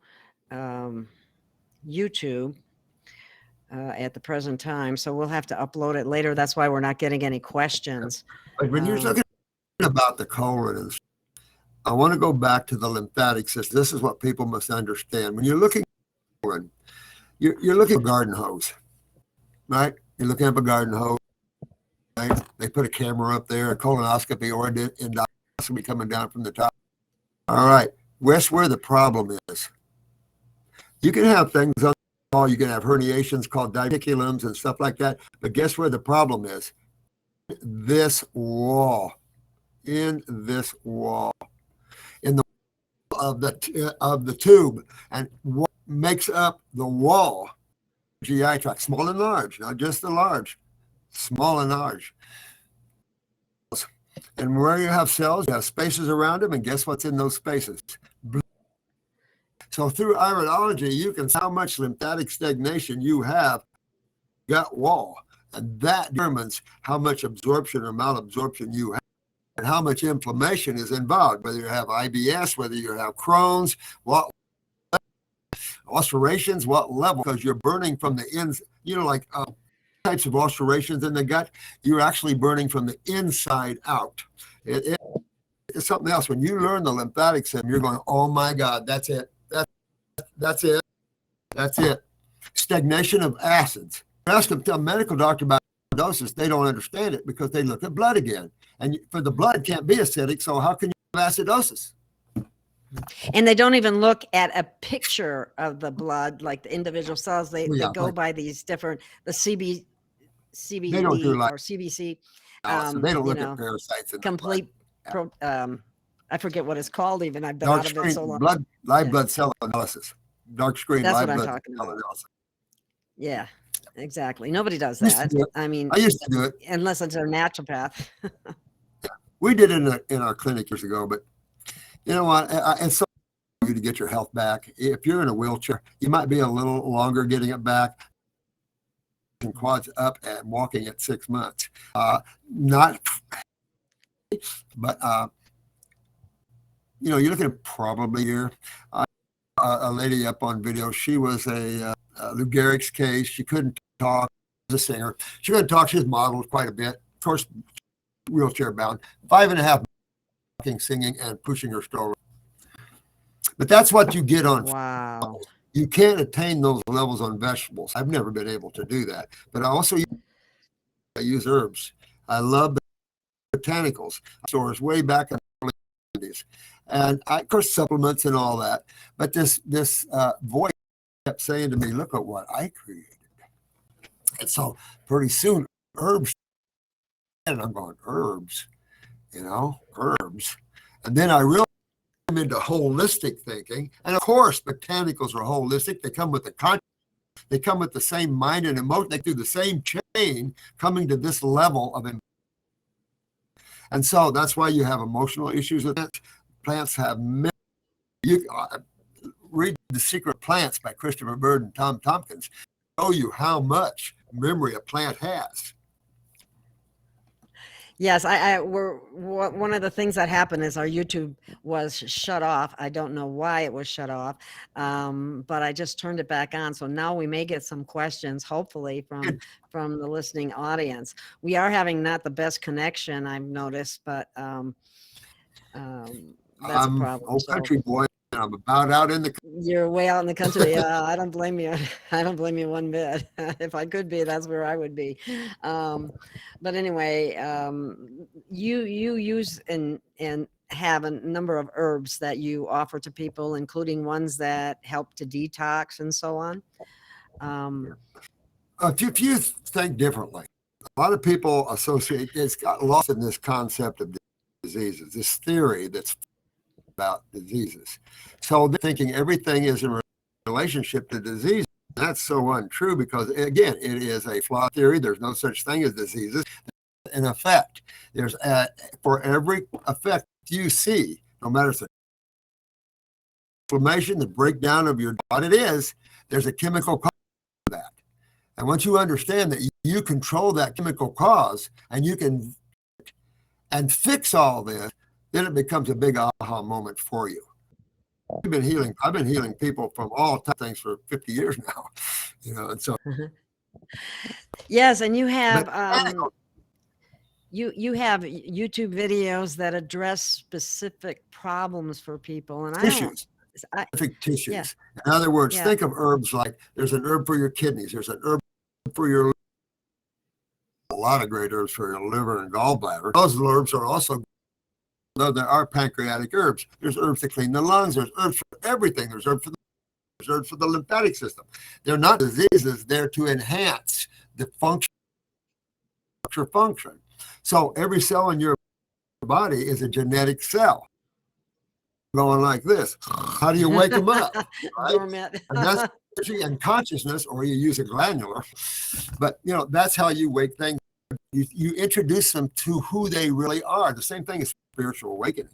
YouTube at the present time. So we'll have to upload it later. That's why we're not getting any questions. Like when you're talking about the colon, I want to go back to the lymphatic system. This is what people must understand. When you're looking at the colon, you're looking at a garden hose, right? You're looking at a garden hose, right? They put a camera up there, a colonoscopy or endoscopy coming down from the top. All right. Guess where the problem is? You can have things on the wall. You can have herniations called diverticulums and stuff like that. But guess where the problem is? This wall. In this wall. In the of the tube. And what makes up the wall? GI tract, small and large, not just the large, small and large. And where you have cells, you have spaces around them, and guess what's in those spaces? Blood. So through iridology, you can see how much lymphatic stagnation you have in the gut wall, and that determines how much absorption or malabsorption you have, and how much inflammation is involved, whether you have IBS, whether you have Crohn's, what ulcerations, what level, because you're burning from the ends, types of ulcerations in the gut, you're actually burning from the inside out. It's something else. When you learn the lymphatic system, you're going, oh my God, that's it. That's it. That's it. Stagnation of acids. Ask a medical doctor about acidosis, they don't understand it because they look at blood again. And for the blood can't be acidic, so how can you have acidosis? And they don't even look at a picture of the blood, like the individual cells. They go by these different, the CBD or CBC. So they don't look at parasites. Complete, I forget what it's called even. I've been out of it so long. Live blood cell analysis. Dark screen That's live what I'm blood talking cell about. analysis. Yeah, exactly. Nobody does that. I mean, I used to do it. Unless it's a naturopath. We did it in our clinic years ago, but you know what? It's so you to get your health back. If you're in a wheelchair, you might be a little longer getting it back. And quads up and walking at 6 months. Not, but you're looking at probably here. A lady up on video. She was a Lou Gehrig's case. She couldn't talk. As a singer, she couldn't talk. She's modeled quite a bit. Of course, wheelchair bound. 5.5 walking, singing, and pushing her stroller. But that's what you get on. Wow. You can't attain those levels on vegetables. I've never been able to do that. But I also use herbs. I love the botanicals. Stores way back in the 70s. And of course, supplements and all that. But this voice kept saying to me, look at what I created. And so pretty soon, herbs. And I'm going, herbs, herbs. And then I really am into holistic thinking. And of course, botanicals are holistic. They come with the conscious. They come with the same mind and emotion. They do the same chain coming to this level of. And so that's why you have emotional issues with it. Plants have many. You read The Secret Plants by Christopher Bird and Tom Tompkins. Show you how much memory a plant has. Yes, one of the things that happened is our YouTube was shut off. I don't know why it was shut off, but I just turned it back on. So now we may get some questions, hopefully, from the listening audience. We are having not the best connection, I've noticed, but that's a problem. Old country boy. I'm about out in the. You're way out in the country. I don't blame you. I don't blame you one bit. If I could be, that's where I would be. But anyway, you use and have a number of herbs that you offer to people, including ones that help to detox and so on. If you think differently, a lot of people associate. It's got lost in this concept of diseases. This theory that's about diseases. So they're thinking everything is in relationship to disease. That's so untrue because, again, it is a flawed theory. There's no such thing as diseases. An effect. There's for every effect you see, no matter if it's inflammation, the breakdown of your what it is, there's a chemical cause for that. And once you understand that you control that chemical cause and you can and fix all this, then it becomes a big aha moment for you. I've been healing people from all types of things for 50 years now, and so. Yes, and you have you have YouTube videos that address specific problems for people, and specific tissues. Yeah. In other words, think of herbs like there's an herb for your kidneys, there's an herb for your a lot of great herbs for your liver and gallbladder. Those herbs are also. Though there are pancreatic herbs, there's herbs to clean the lungs, there's herbs for everything, there's herbs for the lymphatic system. They're not diseases, they're to enhance the function. So every cell in your body is a genetic cell. Going like this. How do you wake them up? Right? And that's energy and consciousness, or you use a glandular. But that's how you wake things. You introduce them to who they really are. The same thing as spiritual awakening.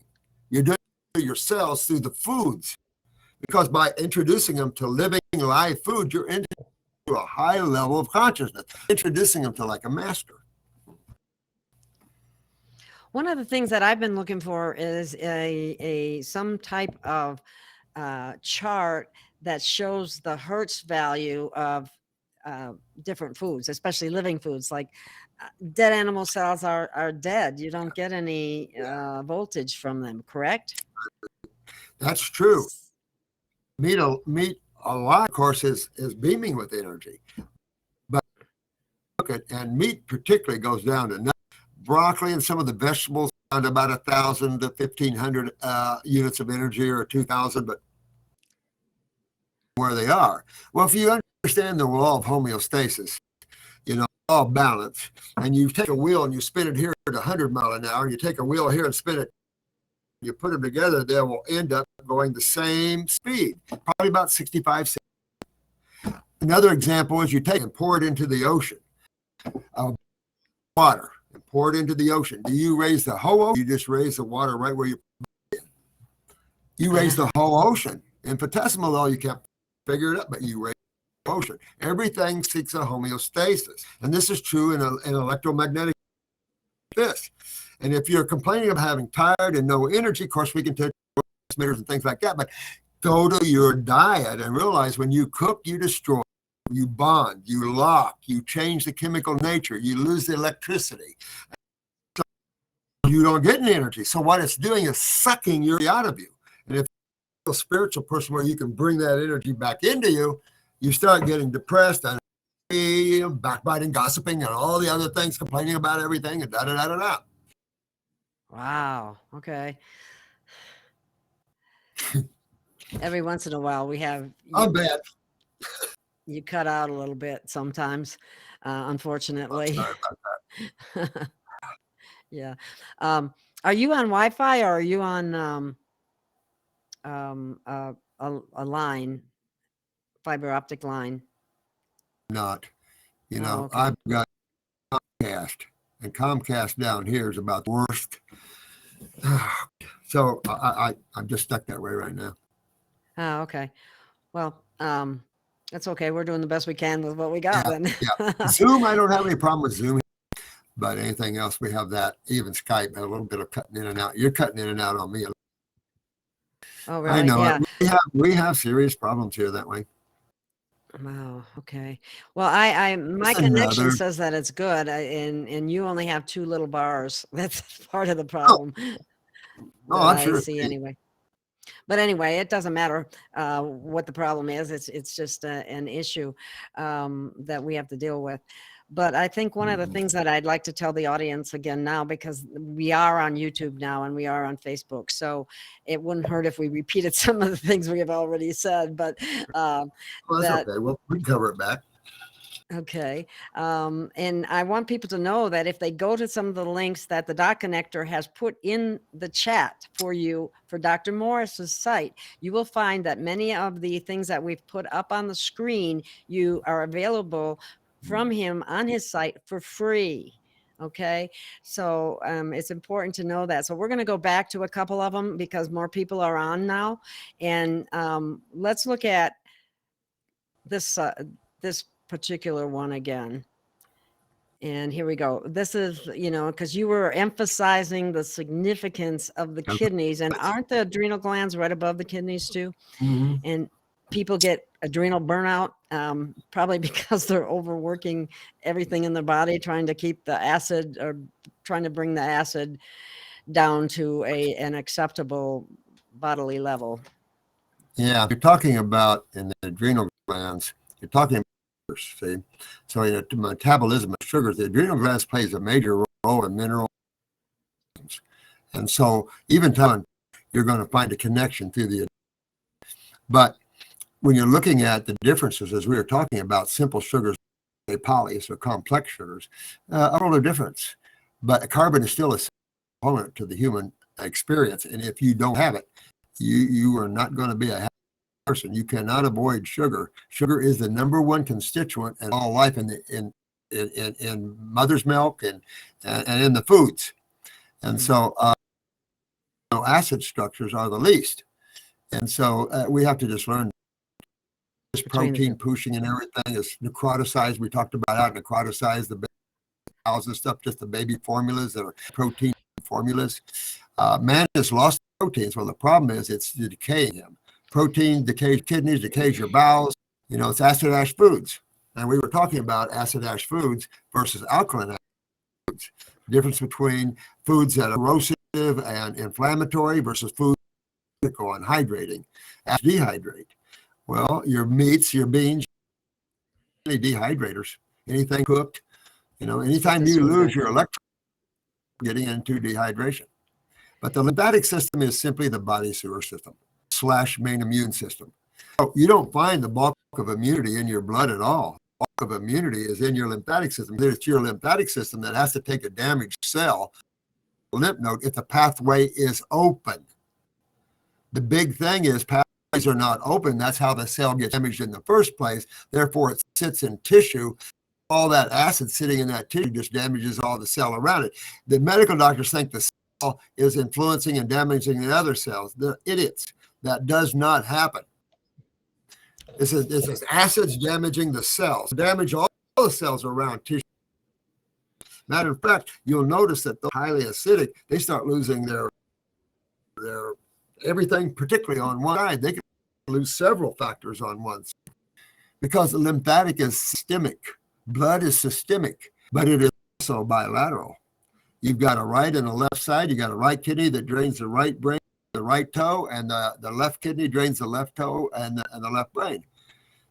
You do your cells through the foods, because by introducing them to living live food, you're into a high level of consciousness, introducing them to like a master. One of the things that I've been looking for is some type of chart that shows the Hertz value of different foods, especially living foods. Like dead animal cells are dead. You don't get any voltage from them, correct? That's true. Meat a lot, of course, is beaming with energy. But look at, and meat particularly goes down to broccoli and some of the vegetables down to about 1,000 to 1,500 units of energy, or 2,000, but where they are. Well, if you understand the law of homeostasis, all balance, and you take a wheel and you spin it here at 100 miles an hour, and you take a wheel here and spin it, you put them together, they will end up going the same speed, probably about 65 seconds. Another example is you take and pour it into the ocean, water, and pour it into the ocean. Do you raise the whole ocean? You just raise the water right where you put it in. You raise the whole ocean. Infinitesimal, though, you can't figure it out, but you raise the ocean. Everything seeks a homeostasis. And this is true in electromagnetic this. And if you're complaining of having tired and no energy, of course, we can take transmitters and things like that, but go to your diet and realize when you cook, you destroy, you bond, you lock, you change the chemical nature, you lose the electricity. So you don't get any energy. So what it's doing is sucking your out of you. And if you're a spiritual person where you can bring that energy back into you, you start getting depressed and backbiting, gossiping, and all the other things, complaining about everything, and da-da-da-da-da. Wow. Okay. Every once in a while we have I'm bad. You cut out a little bit sometimes, unfortunately. Sorry about that. Yeah. Are you on Wi-Fi or are you on a line, fiber optic line? Not. You know, okay. I've got Comcast, and Comcast down here is about the worst. So I'm just stuck that way right now. Oh, okay. Well, that's okay. We're doing the best we can with what we got then. Yeah. Zoom, I don't have any problem with Zoom, but anything else, we have that. Even Skype, a little bit of cutting in and out. You're cutting in and out on me. Oh, really? I know. Yeah. We have serious problems here that way. Wow. Okay. Well, my connection says that it's good, and you only have 2 little bars. That's part of the problem. I'm sure. I see anyway. But anyway, it doesn't matter what the problem is. It's just an issue that we have to deal with. But I think one of the things that I'd like to tell the audience again now, because we are on YouTube now and we are on Facebook, so it wouldn't hurt if we repeated some of the things we have already said. But well, that's okay. Well, we can cover it back. Okay. And I want people to know that if they go to some of the links that the Dot Connector has put in the chat for you for Dr. Morris's site, you will find that many of the things that we've put up on the screen, you are available from him on his site for free. Okay. So it's important to know that. So we're going to go back to a couple of them because more people are on now. And let's look at this particular one again. And here we go. This is, because you were emphasizing the significance of the kidneys, and aren't the adrenal glands right above the kidneys too? Mm-hmm. And people get adrenal burnout probably because they're overworking everything in their body, trying to keep the acid or trying to bring the acid down to an acceptable bodily level. Yeah, if you're talking about in the adrenal glands, you're talking about sugars, see? So in the metabolism of sugars, the adrenal glands plays a major role in mineral. And so even telling you're going to find a connection through the. But when you're looking at the differences, as we were talking about, simple sugars, polys or complex sugars, a little difference. But carbon is still a component to the human experience. And if you don't have it, you are not going to be a happy person. You cannot avoid sugar. Sugar is the number one constituent in all life in mother's milk and in the foods. And so acid structures are the least. And so we have to just learn this protein pushing and everything is necroticized. We talked about how to necroticize the cows and stuff, just the baby formulas that are protein formulas. Man has lost proteins. Well, the problem is it's decaying them. Protein decays kidneys, decays your bowels. It's acid-ash foods. And we were talking about acid-ash foods versus alkaline foods. The difference between foods that are corrosive and inflammatory versus foods that are hydrating, dehydrate. Well, your meats, your beans, any dehydrators, anything cooked, anytime you lose your electrolytes, getting into dehydration. But the lymphatic system is simply the body sewer system / main immune system. So you don't find the bulk of immunity in your blood at all. The bulk of immunity is in your lymphatic system. It's your lymphatic system that has to take a damaged cell, lymph node, if the pathway is open. The big thing is pathways are not open. That's how the cell gets damaged in the first place. Therefore, it sits in tissue. All that acid sitting in that tissue just damages all the cell around it. The medical doctors think the cell is influencing and damaging the other cells. They're idiots. That does not happen. This is acids damaging the cells, damage all the cells around tissue. Matter of fact, you'll notice that the highly acidic, they start losing their everything, particularly on one side. They can lose several factors on one side because the lymphatic is systemic. Blood is systemic, but it is also bilateral. You've got a right and a left side. You got a right kidney that drains the right brain, the right toe, and the left kidney drains the left toe and the left brain.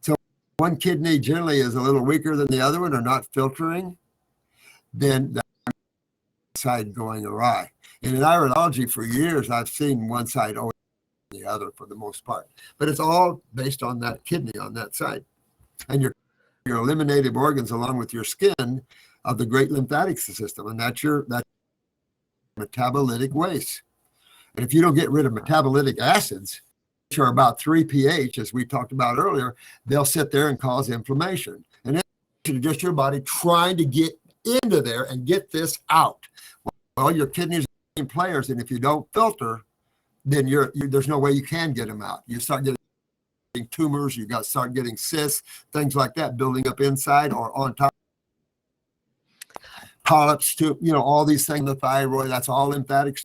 So one kidney generally is a little weaker than the other one or not filtering, then the side going awry. And in iridology for years, I've seen one side over the other for the most part, but it's all based on that kidney on that side. And your eliminative organs along with your skin of the great lymphatic system, and that's metabolitic waste. And if you don't get rid of metabolitic acids, which are about 3 pH, as we talked about earlier, they'll sit there and cause inflammation. And it's just your body trying to get into there and get this out. Well, your kidneys are players, and if you don't filter, then there's no way you can get them out. You start getting tumors, you start getting cysts, things like that building up inside or on top. Polyps, too, all these things, the thyroid, that's all lymphatic.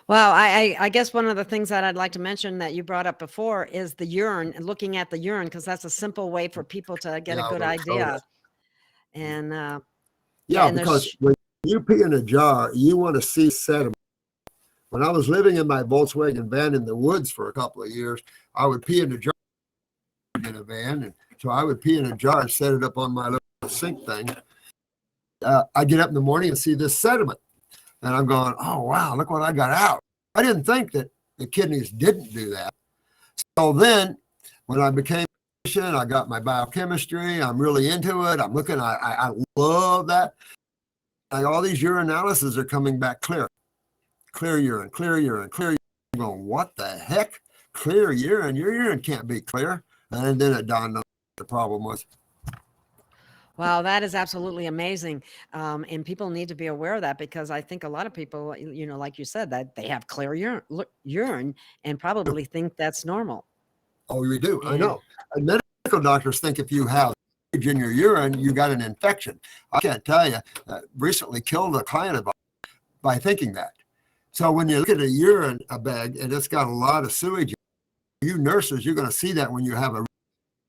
Well, I guess one of the things that I'd like to mention that you brought up before is the urine, and looking at the urine, because that's a simple way for people to get a good idea. And because when you pee in a jar, you want to see sediment. When I was living in my Volkswagen van in the woods for a couple of years, I would pee in a jar in a van, and so I would pee in a jar and set it up on my little sink thing. I get up in the morning and see this sediment, and I'm going, oh wow, look what I got out. I didn't think that the kidneys didn't do that. So then when I became a physician, I got my biochemistry, I'm really into it, I'm looking, I love that. All these urinalyses are coming back clear urine, clear urine, clear urine. I'm going, what the heck? Clear urine? Your urine can't be clear. And then it dawned on me what the problem was. Wow, that is absolutely amazing. And people need to be aware of that, because I think a lot of people, like you said, that they have clear urine and probably think that's normal. Oh, we do. I know. And medical doctors think if you have in your urine, you got an infection. I can't tell you, recently killed a client of mine by thinking that. So when you look at a urine bag and it's got a lot of sewage, you nurses, you're going to see that when you have a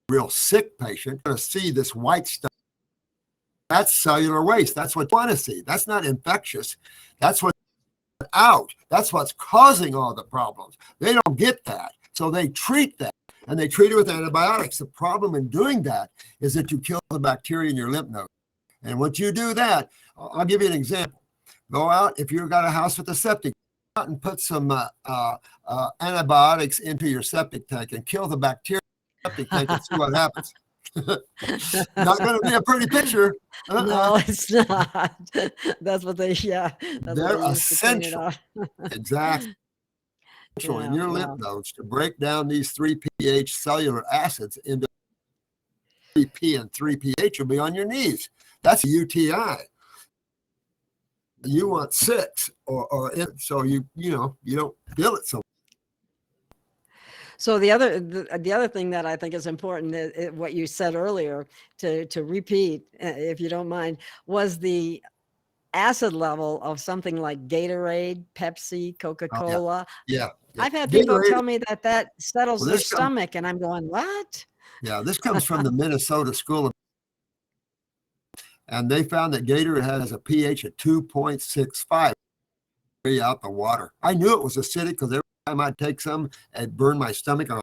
real sick patient, you're going to see this white stuff. That's cellular waste. That's what you want to see. That's not infectious. That's what's out. That's what's causing all the problems. They don't get that. So they treat that, and they treat it with antibiotics. The problem in doing that is that you kill the bacteria in your lymph node. And once you do that, I'll give you an example. Go out, if you've got a house with a septic, go out and put some antibiotics into your septic tank and kill the bacteria in the septic tank and see what happens. Not going to be a pretty picture. No, it's not. That's what they, they're essential. Exactly. In your lymph nodes to break down these 3 pH cellular acids into 3P and 3 pH, you'll be on your knees. That's a UTI. You want 6 so you don't feel it so. So the other thing that I think is important, is what you said earlier, to repeat, if you don't mind, was the acid level of something like Gatorade, Pepsi, Coca-Cola. Yeah. I've had people tell me that settles their stomach, and I'm going, what? Yeah, this comes from the Minnesota School of, and they found that Gatorade has a pH of 2.65 out the water. I knew it was acidic because every time I'd take some, it'd burn my stomach on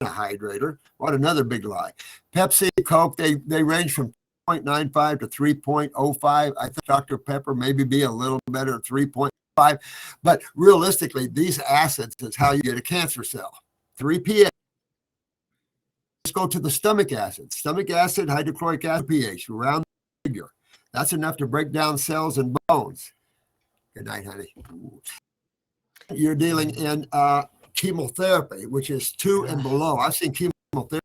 a hydrator. What another big lie. Pepsi, Coke, they range from 0.95 to 3.05. I think Dr. Pepper maybe be a little better, 3.5. But realistically, these acids is how you get a cancer cell. 3 pH. Let's go to the stomach acid. Stomach acid, hydrochloric acid, pH, around the figure. That's enough to break down cells and bones. Good night, honey. You're dealing in chemotherapy, which is 2 and below. I've seen chemotherapy.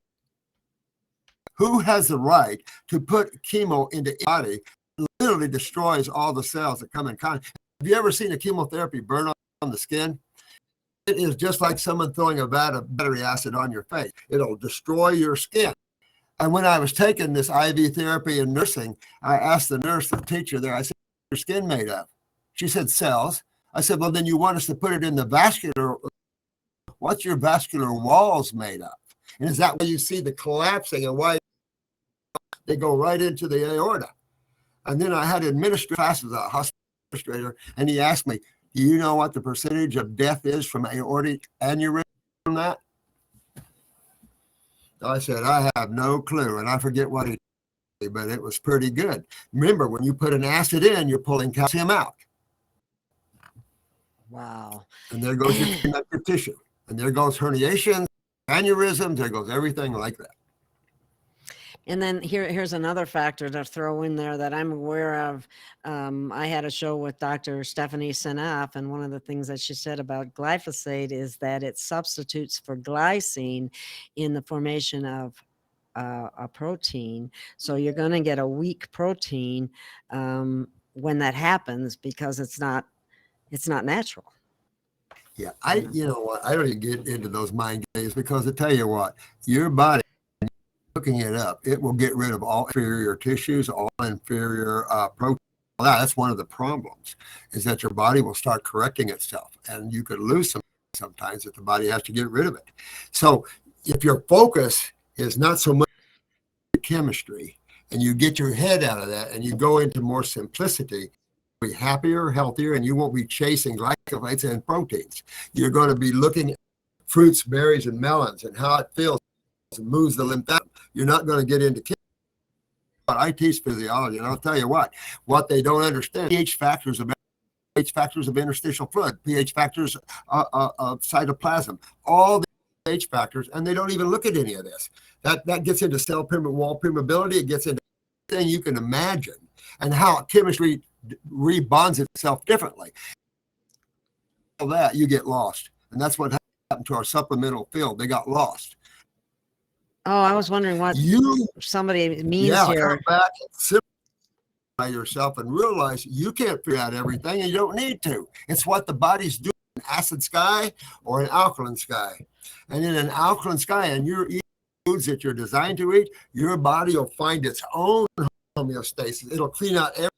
Who has the right to put chemo into your body? It literally destroys all the cells that come in contact. Have you ever seen a chemotherapy burn on the skin? it is just like someone throwing a vat of battery acid on your face. It'll destroy your skin. And when I was taking this IV therapy and nursing, I asked the nurse, the teacher there, I said, "What's your skin made of?" She said, "Cells." I said, "Well, then you want us to put it in the vascular. What's your vascular walls made of? And is that why you see the collapsing and why they go right into the aorta?" And then I had administrative classes, a hospital administrator, and he asked me, "Do you know what the percentage of death is from aortic aneurysm from that?" I said, "I have no clue." And I forget what he said, but it was pretty good. Remember, when you put an acid in, you're pulling calcium out. Wow. And there goes your connective tissue. And there goes herniations, aneurysms, there goes everything like that. And then here's another factor to throw in there that I'm aware of. I had a show with Dr. Stephanie Seneff, and one of the things that she said about glyphosate is that it substitutes for glycine in the formation of a protein. So you're going to get a weak protein when that happens, because it's not natural. Yeah, you know what? I don't even get into those mind games, because I tell you what, your body, looking it up, it will get rid of all inferior tissues, all inferior proteins. That's one of the problems, is that your body will start correcting itself, and you could lose sometimes if the body has to get rid of it. So if your focus is not so much chemistry, and you get your head out of that and you go into more simplicity, be happier, healthier, and you won't be chasing glycosides and proteins. You're going to be looking at fruits, berries, and melons and how it feels and moves the lymphatic. You're not going to get into chemistry. But I teach physiology, and I'll tell you what they don't understand: pH factors of interstitial fluid, pH factors of cytoplasm, all the pH factors, and they don't even look at any of this. That gets into cell wall permeability. It gets into everything you can imagine, and how chemistry rebonds itself differently. All that, you get lost, and that's what happened to our supplemental field. They got lost. Oh, I was wondering what somebody means here. Come back and simplify yourself and realize you can't figure out everything, and you don't need to. It's what the body's doing: an acid sky or an alkaline sky. And in an alkaline sky, and you're eating foods that you're designed to eat, your body will find its own homeostasis. It'll clean out everything.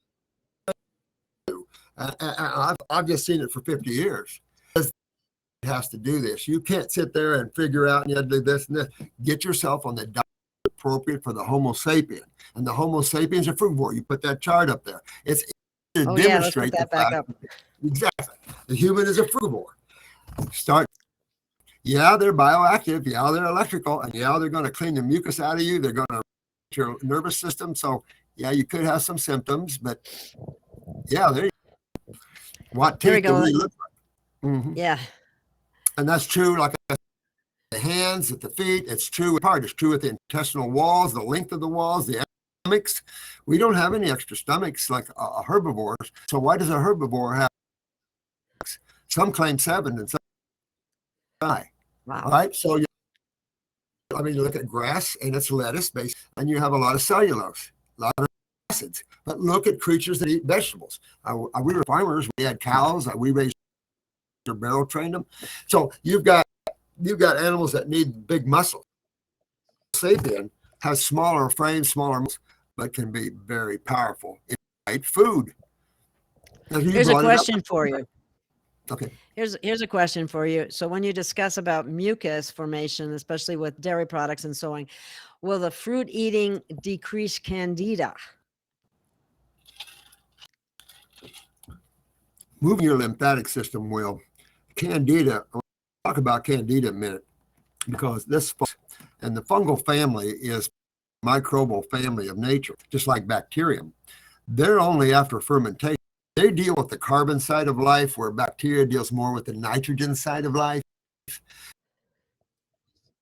I've just seen it for 50 years. It has to do this. You can't sit there and figure out, and you have to do this and this. Get yourself on the diet appropriate for the Homo sapien. And the Homo sapien is a frugivore. You put that chart up there. It's to demonstrate let's put that back up. Exactly. The human is a frugivore. They're bioactive. Yeah, they're electrical. And yeah, they're going to clean the mucus out of you. They're going to your nervous system. So yeah, you could have some symptoms, but yeah, there you go. What teeth do we look like? Mm-hmm. Yeah. And that's true, like the hands, at the feet. It's true with It's true with the intestinal walls, the length of the walls, the stomachs. We don't have any extra stomachs like herbivores. So why does a herbivore have? Some claim 7 and some 9. Wow. All right. So you look at grass and it's lettuce based, and you have a lot of cellulose, a lot of acids. But look at creatures that eat vegetables. We were farmers. We had cows. We raised or barrel trained them. So you've got animals that need big muscles. Sapien has smaller frames, smaller muscles, but can be very powerful in right food. Here's a question for you. Okay. Here's a question for you. So when you discuss about mucus formation, especially with dairy products and so on, will the fruit eating decrease candida? Moving your lymphatic system will. Candida, I'll talk about candida in a minute, because the fungal family is microbial family of nature, just like bacterium. They're only after fermentation. They deal with the carbon side of life, where bacteria deals more with the nitrogen side of life.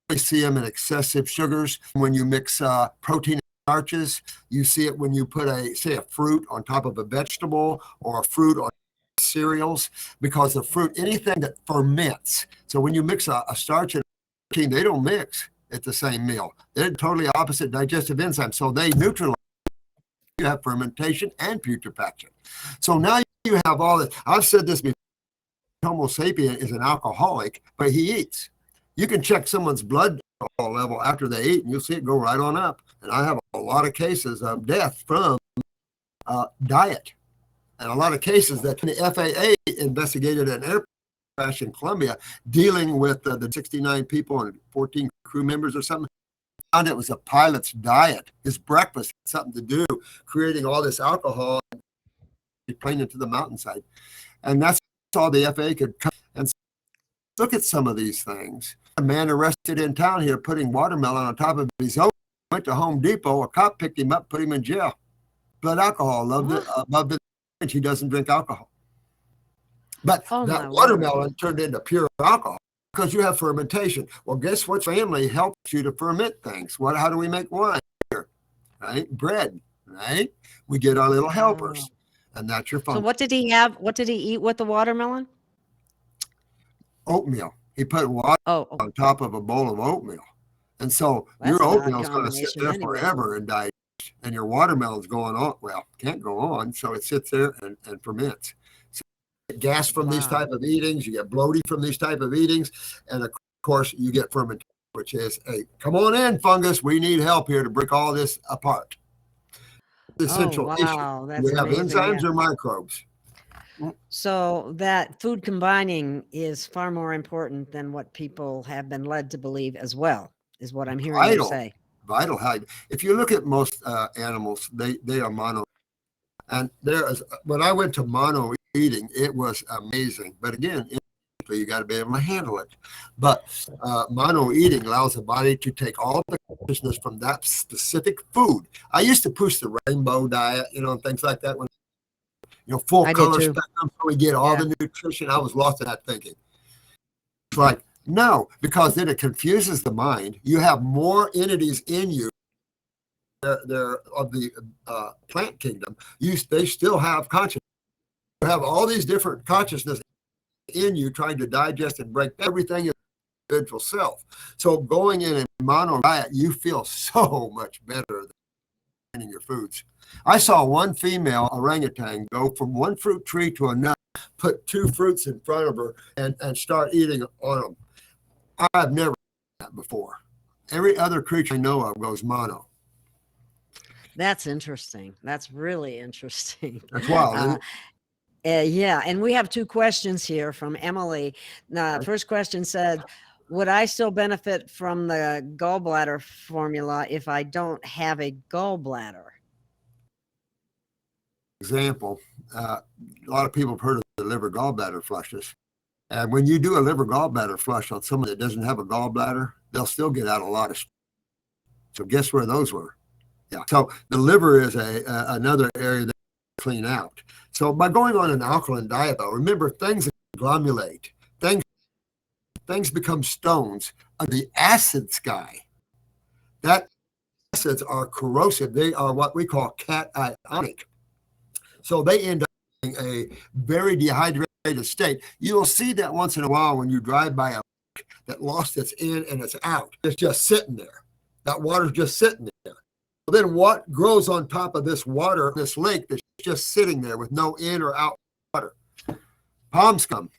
We see them in excessive sugars when you mix protein and starches. You see it when you put a fruit on top of a vegetable, or a fruit on cereals, because the fruit, anything that ferments. So when you mix a starch and a protein, they don't mix at the same meal. They're totally opposite digestive enzymes. So they neutralize. You have fermentation and putrefaction. So now you have all this. I've said this before. Homo sapien is an alcoholic, but he eats. You can check someone's blood alcohol level after they eat, and you'll see it go right on up. And I have a lot of cases of death from diet, and a lot of cases that the FAA investigated an airplane crash in Colombia dealing with the 69 people and 14 crew members or something. Found it was a pilot's diet. His breakfast had something to do, creating all this alcohol plane into the mountainside. And that's all the FAA could come and look at some of these things. A man arrested in town here putting watermelon on top of his own, went to Home Depot, a cop picked him up, put him in jail. Blood alcohol, loved it, above the he doesn't drink alcohol. But that watermelon turned into pure alcohol because you have fermentation. Well, guess what family helps you to ferment things? How do we make wine here? Right? Bread, right? We get our little helpers. And that's your function. So what did he have? What did he eat with the watermelon? Oatmeal. He put water on top of a bowl of oatmeal. And so your oatmeal is going to sit there forever and digest. And your watermelon's going on. Well, can't go on. So it sits there and ferments. So you get gas from these type of eatings. You get bloating from these type of eatings. And of course, you get fermentation, which is, hey, come on in, fungus. We need help here to break all this apart. Essential issue. That's we have amazing, enzymes or microbes. So that food combining is far more important than what people have been led to believe as well, is what I'm hearing you say. Vital. If you look at most animals, they are mono. And when I went to mono eating, it was amazing. But again, you got to be able to handle it. But mono eating allows the body to take all the consciousness from that specific food. I used to push the rainbow diet, and things like that. When full color spectrum, so we get all the nutrition. I was lost in that thinking. It's like, no, because then it confuses the mind. You have more entities in you. They're of the plant kingdom. They still have consciousness. You have all these different consciousness in you trying to digest and break everything in your individual self. So going in a mono diet, you feel so much better than in your foods. I saw one female orangutan go from one fruit tree to another, put two fruits in front of her and start eating on them. I've never done that before. Every other creature I know of goes mono. That's interesting. That's really interesting. That's wild. And we have two questions here from Emily. First question said, would I still benefit from the gallbladder formula if I don't have a gallbladder? Example, a lot of people have heard of the liver gallbladder flushes. And when you do a liver gallbladder flush on someone that doesn't have a gallbladder, they'll still get out a lot of. So guess where those were? Yeah. So the liver is another area that clean out. So by going on an alkaline diet, though, remember things glomulate. Things become stones under the acid sky. That acids are corrosive. They are what we call cationic. So they end up in a very dehydrated state. You'll see that once in a while when you drive by a lake that lost its in and it's out. It's just sitting there. That water's just sitting there. Then what grows on top of this water, this lake that's just sitting there with no in or out water? Palm scum,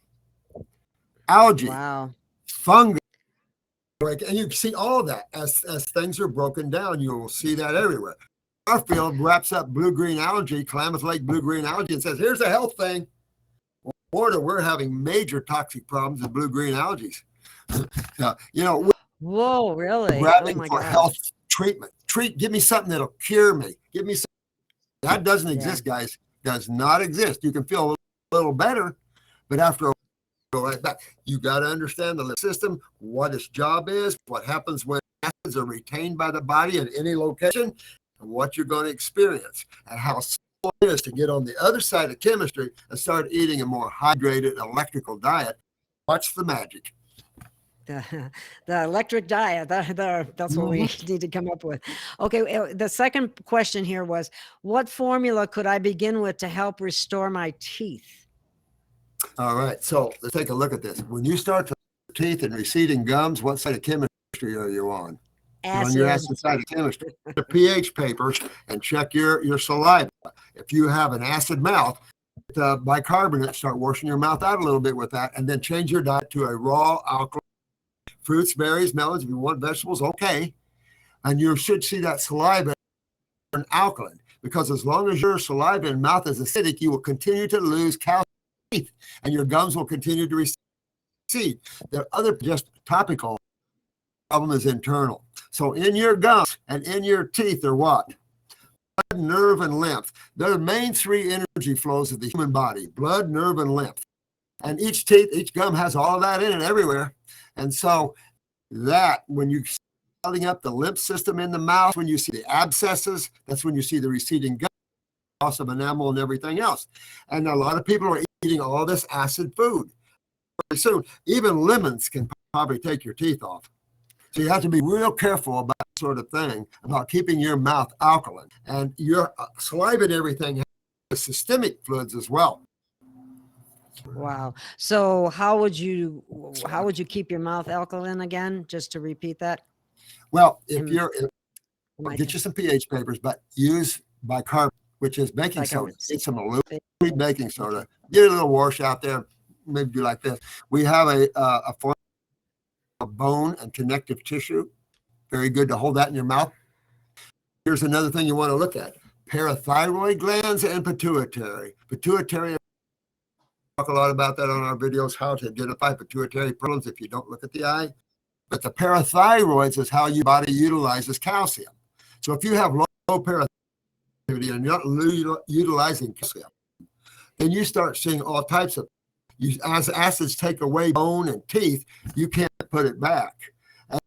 algae, fungus. And you see all of that as things are broken down. You will see that everywhere. Our field wraps up blue-green algae, Klamath Lake blue-green algae, and says, here's a health thing. Florida, we're having major toxic problems with blue-green algae. Whoa, really? Grabbing for health treatment. Give me something that'll cure me. Give me something. That doesn't exist, guys. Does not exist. You can feel a little better, but after a while, go right back. You got to understand the system, what its job is, what happens when acids are retained by the body in any location, and what you're going to experience, and how simple it is to get on the other side of chemistry and start eating a more hydrated electrical diet. Watch the magic. The electric diet, that's what we need to come up with. Okay, the second question here was, what formula could I begin with to help restore my teeth? All right, so let's take a look at this. When you start to teeth and receding gums, what side of chemistry are you on? Acid. On your acid side of chemistry. The pH papers and check your saliva. If you have an acid mouth, bicarbonate, start washing your mouth out a little bit with that, and then change your diet to a raw alkaline, fruits, berries, melons. If you want vegetables, okay. And you should see that saliva turn alkaline, because as long as your saliva and mouth is acidic, you will continue to lose calcium teeth, and your gums will continue to recede. The other just topical problem is internal. So in your gums and in your teeth are what? Blood, nerve, and lymph. They're the main three energy flows of the human body: blood, nerve, and lymph. And each teeth, each gum has all of that in it everywhere. And so that, when you swelling up the lymph system in the mouth, when you see the abscesses, that's when you see the receding gum, loss of enamel, and everything else. And a lot of people are eating all this acid food. Pretty soon, even lemons can probably take your teeth off. So you have to be real careful about that sort of thing, about keeping your mouth alkaline. And your saliva and everything has systemic fluids as well. Wow. So how would you keep your mouth alkaline again? Just to repeat that. Well, get you some pH papers, but use bicarbonate, which is baking soda. Get some aluminum baking soda. Get a little wash out there. Maybe do like this. We have a form of bone and connective tissue. Very good to hold that in your mouth. Here's another thing you want to look at: parathyroid glands and pituitary. Pituitary, talk a lot about that on our videos, how to identify pituitary problems if you don't look at the eye. But the parathyroids is how your body utilizes calcium. So if you have low parathyroid activity and you're not utilizing calcium, then you start seeing all types of, as acids take away bone and teeth, you can't put it back. And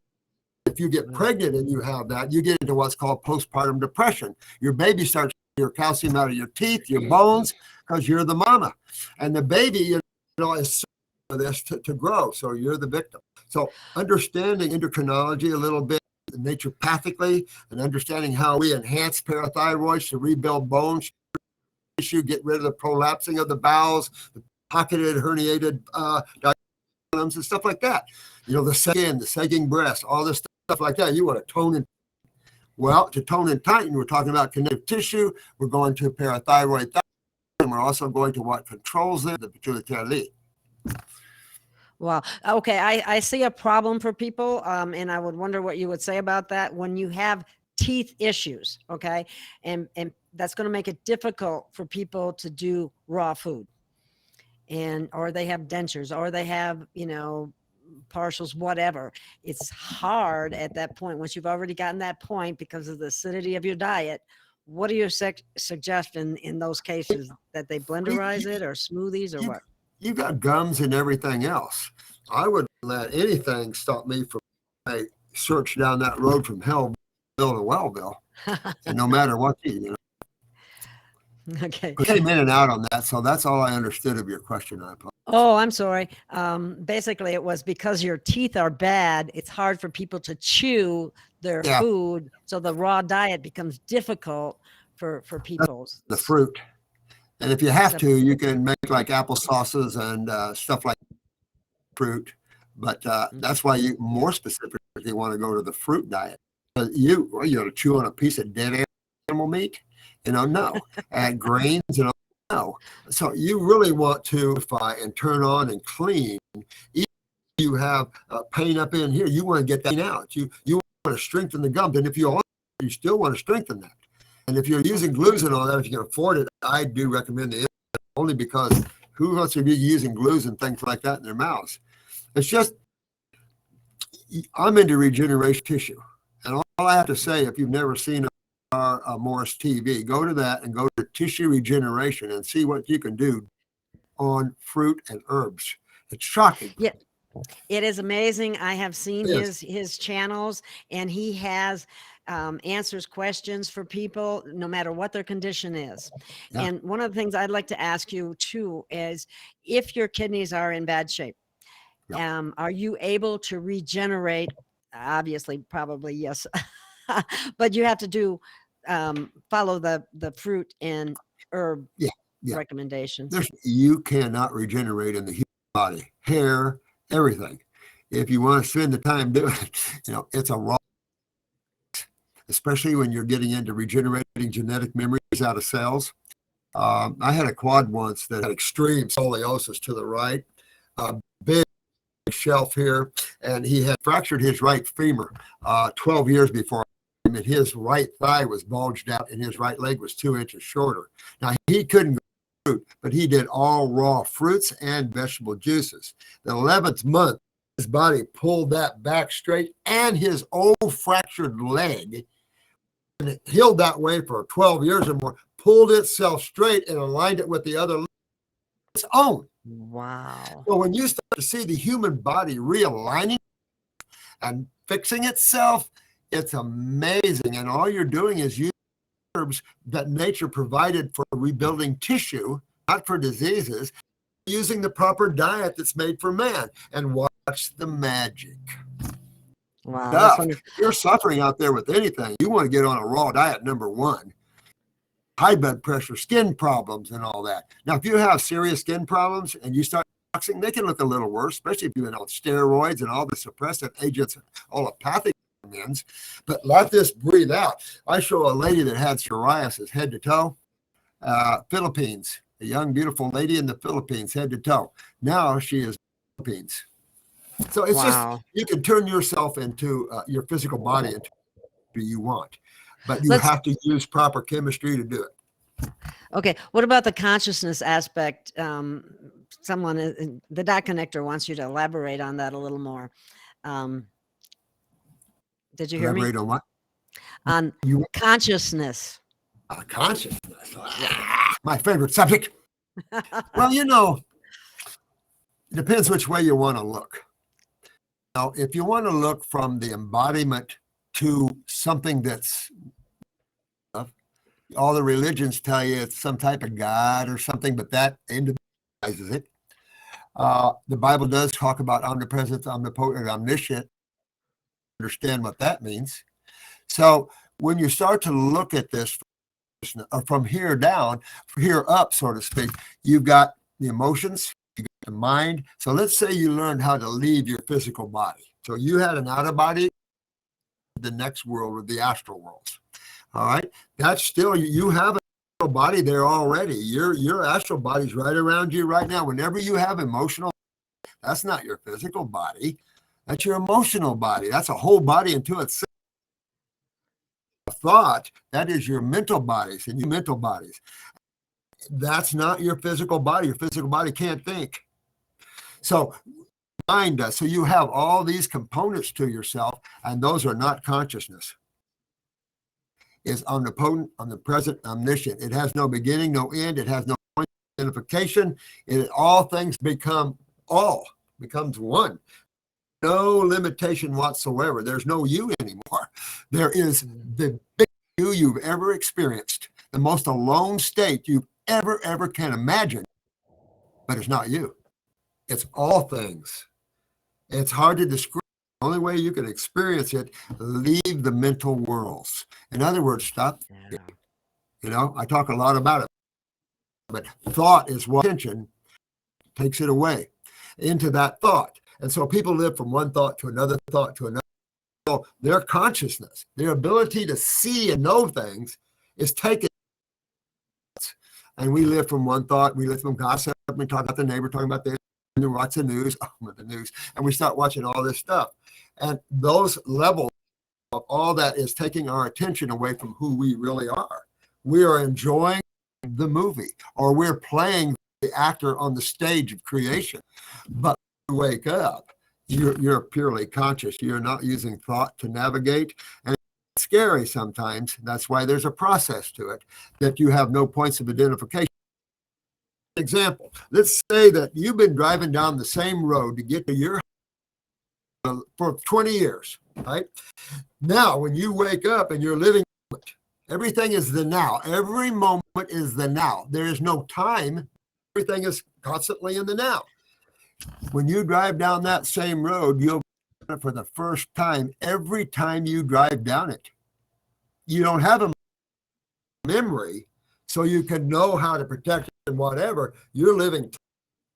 if you get pregnant and you have that, you get into what's called postpartum depression. Your baby starts your calcium out of your teeth, your bones, because you're the mama. And the baby, is for this to grow. So you're the victim. So understanding endocrinology a little bit, naturopathically, and understanding how we enhance parathyroids to rebuild bone tissue, get rid of the prolapsing of the bowels, the pocketed, herniated diaphragms and stuff like that. The skin, the sagging breast, all this stuff like that. You want to tone and, well, to tone and tighten, we're talking about connective tissue. We're going to parathyroid, and we're also going to what controls them, the pituitary. Wow. Okay. I see a problem for people. And I would wonder what you would say about that when you have teeth issues. Okay. And that's going to make it difficult for people to do raw food, or they have dentures, or they have, partials, whatever. It's hard at that point. Once you've already gotten that point because of the acidity of your diet, what are your suggestions in those cases? That they blenderize it or smoothies or what? You got gums and everything else. I wouldn't let anything stop me from a search down that road from Hellville to Wellville. And no matter what, Okay. I came in and out on that. So that's all I understood of your question. I apologize. Oh, I'm sorry. Basically, it was because your teeth are bad. It's hard for people to chew their food. So the raw diet becomes difficult for people. The fruit. And if you have to, you can make like apple sauces and stuff like fruit. But that's why you more specifically want to go to the fruit diet. You to chew on a piece of dead animal meat, no. And grains, no. So you really want to purify and turn on and clean. Even if you have pain up in here, you want to get that out. You want to strengthen the gums. And if you still want to strengthen that. And if you're using glues and all that, if you can afford it, I do recommend it, only because who wants to be using glues and things like that in their mouths? It's just, I'm into regeneration tissue. And all I have to say, if you've never seen our Morse TV, go to that and go to tissue regeneration and see what you can do on fruit and herbs. It's shocking. Yeah. It is amazing. I have seen his channels, and he has answers questions for people no matter what their condition is. Yeah. And one of the things I'd like to ask you too is if your kidneys are in bad shape, are you able to regenerate? Obviously, probably yes, but you have to do follow the fruit and herb recommendations. You cannot regenerate in the human body, hair, everything. If you want to spend the time doing it, it's a raw, especially when you're getting into regenerating genetic memories out of cells. I had a quad once that had extreme scoliosis to the right, a big shelf here, and he had fractured his right femur 12 years before. And his right thigh was bulged out and his right leg was 2 inches shorter. Now, he couldn't go fruit, but he did all raw fruits and vegetable juices. The 11th month, his body pulled that back straight, and his old fractured leg, and it healed that way for 12 years or more, pulled itself straight and aligned it with the other leg its own. Wow. So when you start to see the human body realigning and fixing itself, it's amazing. And all you're doing is using herbs that nature provided for rebuilding tissue, not for diseases, using the proper diet that's made for man. And watch the magic. Wow. That's If you're suffering out there with anything, you want to get on a raw diet, number one. High blood pressure, skin problems, and all that. Now, if you have serious skin problems and you start detoxing, they can look a little worse, especially if you've been on steroids and all the suppressant agents, allopathic means. But let this breathe out. I show a lady that had psoriasis head to toe, Philippines, a young, beautiful lady in the Philippines, head to toe. Now she is Philippines. So it's just, you can turn yourself into your physical body into who you want, but you have to use proper chemistry to do it. Okay. What about the consciousness aspect? Someone, the Dot Connector wants you to elaborate on that a little more. Did you hear me? Elaborate on what? On consciousness. Consciousness. My favorite subject. Well, it depends which way you want to look. Now, if you want to look from the embodiment to something that's, all the religions tell you it's some type of God or something, but that individualizes it. The Bible does talk about omnipresent, omnipotent, omniscient. Understand what that means. So when you start to look at this from here down, here up, so to speak, you've got the emotions, you got the mind. So let's say you learned how to leave your physical body. So you had an outer body, the next world, or the astral worlds. All right, that's still, you have a body there already. Your astral body's right around you right now. Whenever you have emotional, that's not your physical body. That's your emotional body. That's a whole body into itself. Thought, that is your mental bodies and your mental bodies. That's not your physical body. Your physical body can't think. So mind does. So you have all these components to yourself, and those are not consciousness. It's omnipotent, omnipresent, omniscient. It has no beginning, no end. It has no identification. All things becomes one. No limitation whatsoever. There's no you anymore. There is the big you you've ever experienced, the most alone state you ever can imagine, but it's not you. It's all things. It's hard to describe. The only way you can experience it, leave the mental worlds. In other words, stop. Yeah. I talk a lot about it, but thought is what attention takes it away into that thought. And so people live from one thought to another thought to another. So their consciousness, their ability to see and know things is taken. And we live from one thought, we live from gossip, we talk about the neighbor, talking about this, and then watch the news, and we start watching all this stuff. And those levels of all that is taking our attention away from who we really are. We are enjoying the movie, or we're playing the actor on the stage of creation. But wake up, you're purely conscious. You're not using thought to navigate, and it's scary sometimes. That's why there's a process to it, that you have no points of identification. Example, let's say that you've been driving down the same road to get to your house for 20 years, right? Now, when you wake up and you're living, everything is the now. Every moment is the now. There is no time. Everything is constantly in the now. When you drive down that same road, you'll for the first time every time you drive down it. You don't have a memory, so you can know how to protect it and whatever. You're living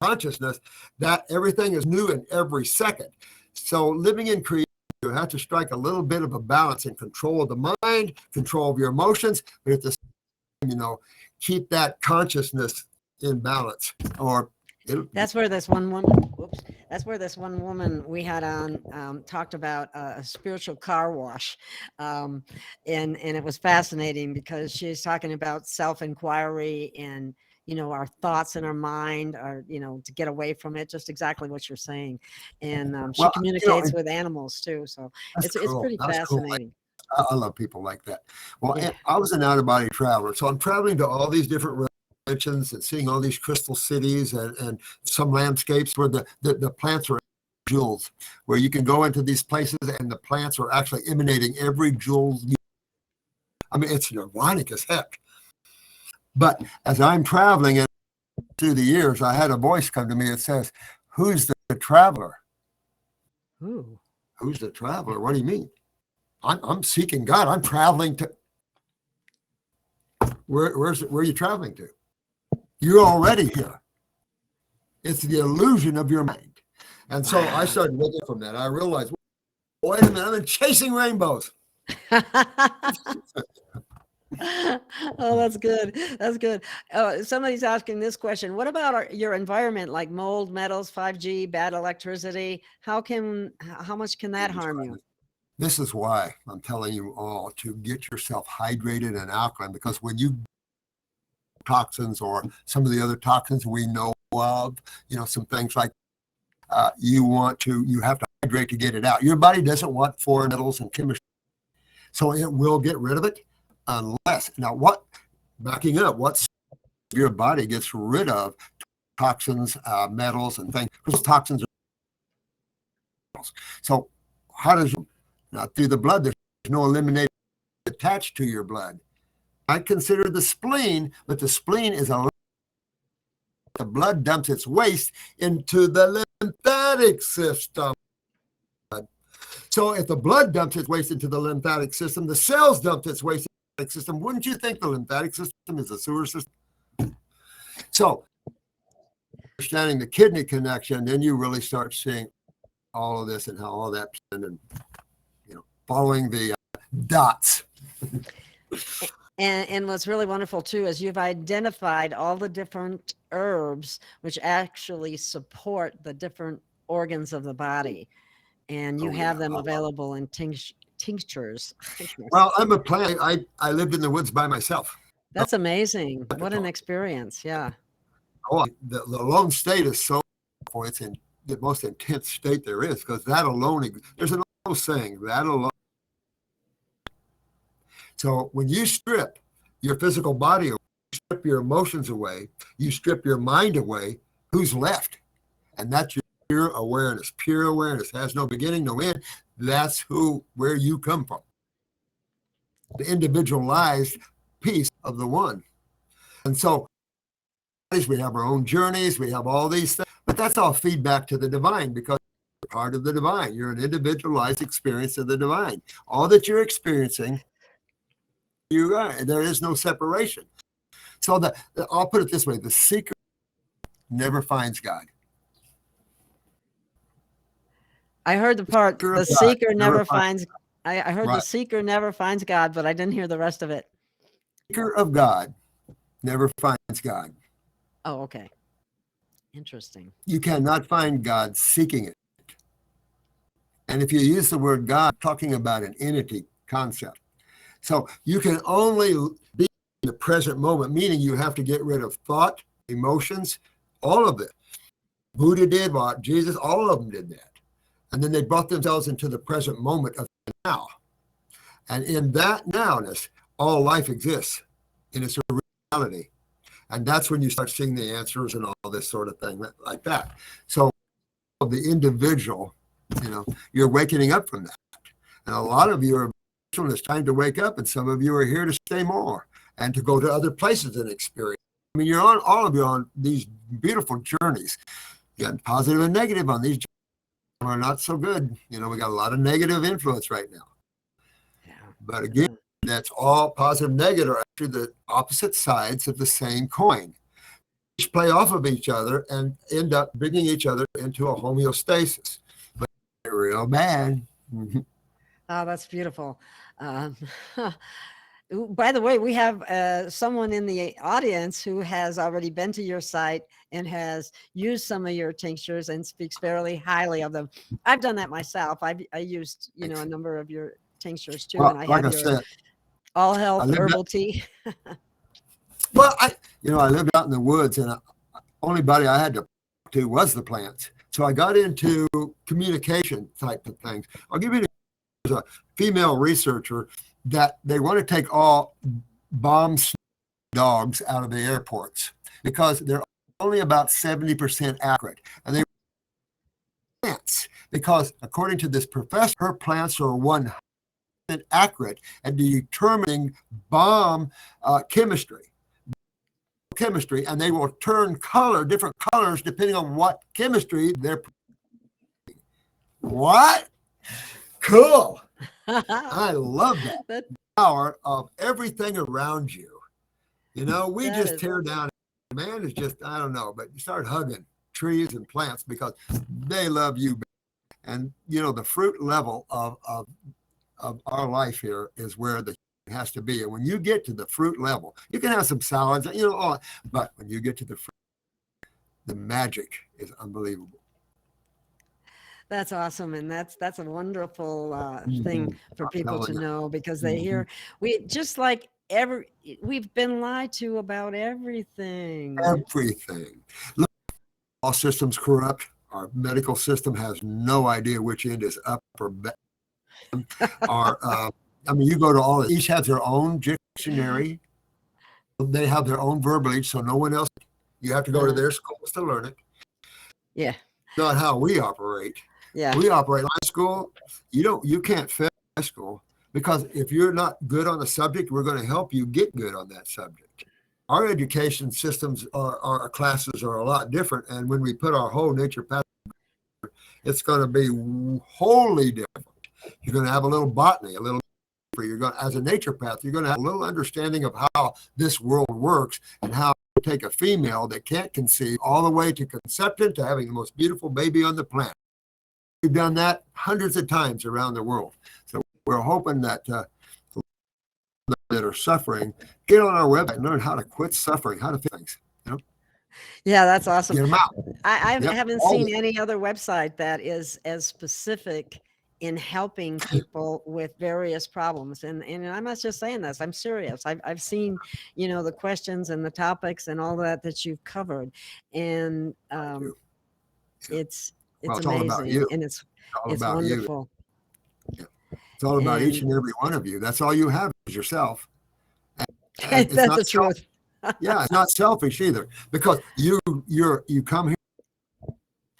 consciousness that everything is new in every second. So living in creation, you have to strike a little bit of a balance and control of the mind, control of your emotions, but at the same time, keep that consciousness in balance, or that's where this one woman, whoops, that's where this one woman we had on talked about a spiritual car wash. And it was fascinating because she's talking about self-inquiry and, our thoughts in our mind are, to get away from it, just exactly what you're saying. And she communicates with animals too. So it's pretty fascinating. Cool. I love people like that. Well, yeah. I was an out-of-body traveler, so I'm traveling to all these different dimensions and seeing all these crystal cities and some landscapes where the plants are jewels, where you can go into these places and the plants are actually emanating every jewel. I mean, it's ironic as heck. But as I'm traveling and through the years, I had a voice come to me that says, "Who's the traveler?" Ooh. Who's the traveler? What do you mean? I'm seeking God. I'm traveling to. Where are you traveling to? You're already here. It's the illusion of your mind. And so I started looking from that. I realized, wait a minute, I'm chasing rainbows. Oh, that's good. That's good. Somebody's asking this question. What about your environment, like mold, metals, 5G, bad electricity? How much can that harm you? This is why I'm telling you all to get yourself hydrated and alkaline, because when you toxins or some of the other toxins we know of, some things like you have to hydrate to get it out. Your body doesn't want foreign metals and chemistry, so it will get rid of it unless, backing up, what your body gets rid of toxins, metals and things, because toxins are, so how does, not through the blood, there's no elimination attached to your blood. I consider the spleen, but the spleen is the blood dumps its waste into the lymphatic system. So if the blood dumps its waste into the lymphatic system, the cells dump its waste into the lymphatic system. Wouldn't you think the lymphatic system is a sewer system? So understanding the kidney connection, then you really start seeing all of this and how all that, and following the dots. And what's really wonderful too is you've identified all the different herbs which actually support the different organs of the body, and you have them available in tinctures. Well, I'm a plant. I lived in the woods by myself. That's amazing. What an experience. Yeah. Oh, the lone state is so, it's in the most intense state there is, because that alone, there's an old saying, that alone. So when you strip your physical body away, you strip your emotions away, you strip your mind away, who's left? And that's your pure awareness. Pure awareness has no beginning, no end. That's where you come from. The individualized piece of the one. And so we have our own journeys, we have all these things, but that's all feedback to the divine, because you're part of the divine. You're an individualized experience of the divine. All that you're experiencing, you are. There is no separation. So I'll put it this way: the seeker never finds God. I heard the part, the seeker never finds. I heard the seeker never finds God, but I didn't hear the rest of it. Seeker of God never finds God. Oh, okay. Interesting. You cannot find God seeking it. And if you use the word God, talking about an entity concept. So you can only be in the present moment, meaning you have to get rid of thought, emotions, all of it. Buddha did what? Jesus, all of them did that. And then they brought themselves into the present moment of now. And in that nowness, all life exists in its reality. And that's when you start seeing the answers and all this sort of thing like that. So the individual, you're waking up from that. And a lot of you are, it's time to wake up, and some of you are here to stay more and to go to other places and experience. I mean, all of you are on these beautiful journeys. You got positive and negative on these journeys. Are not so good. We got a lot of negative influence right now. Yeah. But again, that's all positive, negative are actually the opposite sides of the same coin. Each play off of each other and end up bringing each other into a homeostasis. But real bad. Oh, that's beautiful. By the way, we have someone in the audience who has already been to your site and has used some of your tinctures and speaks fairly highly of them. I've done that myself. I used, a number of your tinctures too, Well, and I like have I your said, all I health lived herbal tea. well, I lived out in the woods, and only body I had to talk to was the plants. So I got into communication type of things. I'll give you a female researcher that they want to take all bomb dogs out of the airports because they're only about 70% accurate. And they plants because according to this professor, her plants are 100% accurate at determining bomb chemistry, and they will turn different colors depending on what chemistry they're. What? Cool. I love that power of everything around you. We just tear down. Man is just, I don't know, but you start hugging trees and plants because they love you. And, the fruit level of our life here is where the has to be. And when you get to the fruit level, you can have some salads, but when you get to the fruit, the magic is unbelievable. That's awesome, and that's a wonderful thing for people to know because they hear we just like we've been lied to about everything. Everything. Look, all systems corrupt. Our medical system has no idea which end is up or down. You go to each has their own dictionary. They have their own verbiage, so no one else. You have to go to their schools to learn it. Yeah. Not how we operate. Yeah. We operate high school. You can't fail high school because if you're not good on the subject, we're going to help you get good on that subject. Our education systems, our classes are a lot different. And when we put our whole nature path, it's going to be wholly different. You're going to have a little botany, a little. As a naturopath, you're going to have a little understanding of how this world works and how to take a female that can't conceive all the way to conception to having the most beautiful baby on the planet. We've done that hundreds of times around the world. So we're hoping that that are suffering get on our website and learn how to quit suffering, how to fix things. Yeah, that's awesome. Get them out. I haven't seen any other website that is as specific in helping people with various problems. And I'm not just saying this, I'm serious. I've seen, the questions and the topics and all that you've covered. And it's amazing. And it's wonderful. Yeah. It's all about each and every one of you. That's all you have is yourself. And it's that's the truth. Yeah, it's not selfish either because you come here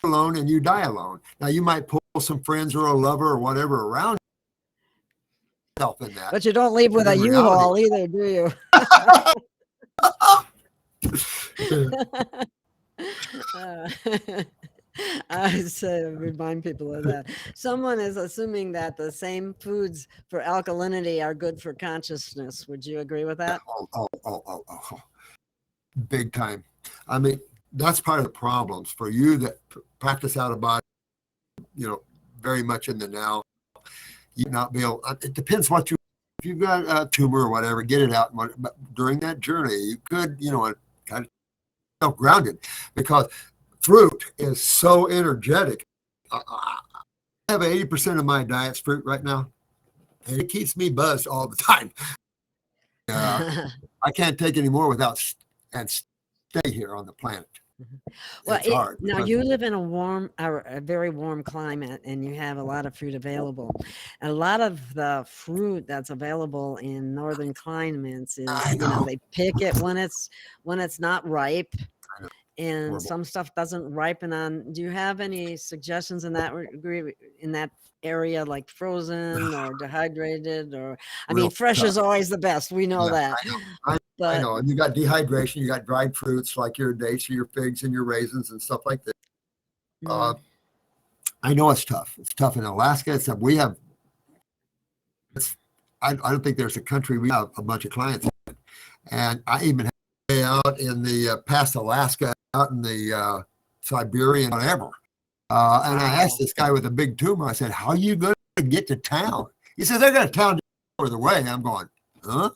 alone and you die alone. Now you might pull some friends or a lover or whatever around yourself in that. But you don't leave with a U-Haul either, do you? I say remind people of that. Someone is assuming that the same foods for alkalinity are good for consciousness. Would you agree with that? Oh. Big time. I mean, that's part of the problems for you that practice out of body, very much in the now. You not be able, it depends if you've got a tumor or whatever, get it out. But during that journey, you could, kind of self-grounded because fruit is so energetic. I have 80% of my diet's fruit right now, and it keeps me buzzed all the time. I can't take any more without and stay here on the planet. Well, it's hard now you live in a very warm climate, and you have a lot of fruit available. A lot of the fruit that's available in northern climates is, they pick it when it's not ripe. And some stuff doesn't ripen on. Do you have any suggestions in that area, like frozen or dehydrated? Or fresh is always the best. We know that. I know. And you got dehydration. You got dried fruits like your dates or your figs and your raisins and stuff like that. I know it's tough. It's tough in Alaska. It's tough. I don't think there's a country we have a bunch of clients in. And I even have out in the past Alaska, out in the Siberian, whatever. And I asked this guy with a big tumor, I said, how are you going to get to town? He says, I got a town further away. And I'm going, huh?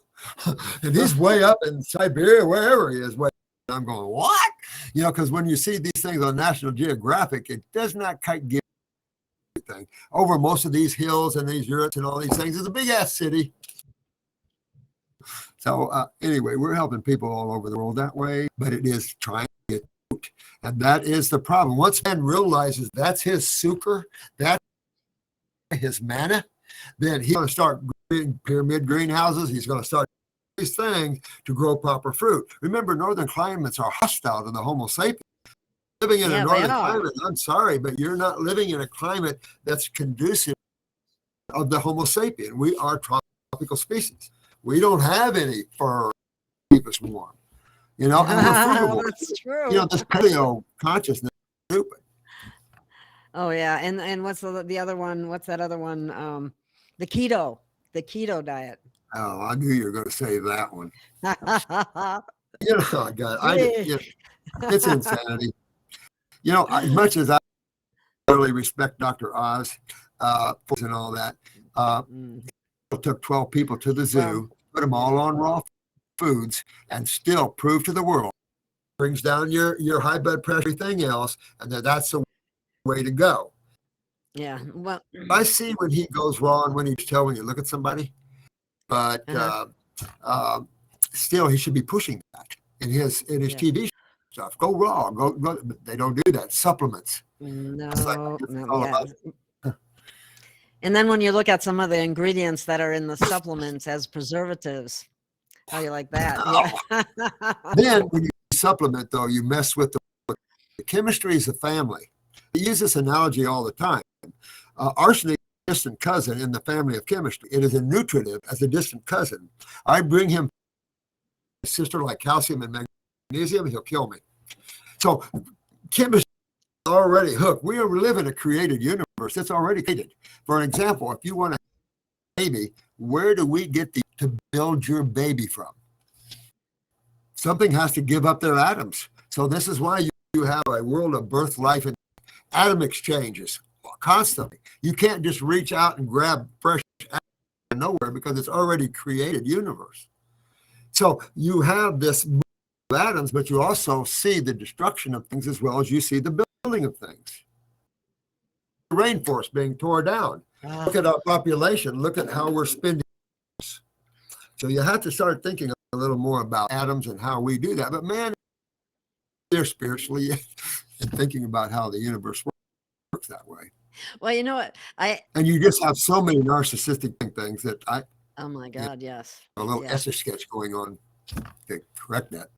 And he's way up in Siberia, wherever he is. And I'm going, what? Because when you see these things on National Geographic, it does not quite give everything. Over most of these hills and these yurts and all these things is a big ass city. So anyway, we're helping people all over the world that way, but it is trying to get out. And that is the problem. Once man realizes that's his sucre, that's his mana, then he's going to start pyramid greenhouses. He's going to start these things to grow proper fruit. Remember, northern climates are hostile to the Homo sapiens. Living in a northern climate, I'm sorry, but you're not living in a climate that's conducive of the Homo sapien. We are tropical species. We don't have any fur to keep us warm. And we're frugal. That's true. This paleo consciousness is stupid. Oh yeah, and what's the other one? What's that other one? The keto diet. Oh, I knew you were going to say that one. God, it's insanity. As much as I really respect Dr. Oz and all that, took 12 people to the zoo, put them all on raw foods, and still prove to the world brings down your high blood pressure, everything else, and that's the way to go. Yeah. Well, I see when he goes raw and when he's telling you, look at somebody, but still he should be pushing that in his TV stuff. Go raw, go. But they don't do that. Supplements. No. And then when you look at some of the ingredients that are in the supplements as preservatives, how do you like that? Then when you supplement, though, you mess with the chemistry is a family. I use this analogy all the time. Arsenic is a distant cousin in the family of chemistry. It is a nutritive as a distant cousin. I bring him a sister like calcium and magnesium, he'll kill me. So chemistry is already hooked. We live in a created universe. It's already created. For an example, if you want a baby, where do we get to build your baby from? Something has to give up their atoms. So this is why you have a world of birth, life, and atom exchanges constantly. You can't just reach out and grab fresh atoms out of nowhere because it's already created universe. So you have this of atoms, but you also see the destruction of things as well as you see the building of things. The rainforest being torn down. Look at our population. Look at how we're spending. So you have to start thinking a little more about atoms and how we do that. But man, they're spiritually and thinking about how the universe works that way. Well, you know what? And you just have so many narcissistic things that oh my God, yes. A little essay sketch going on to correct that.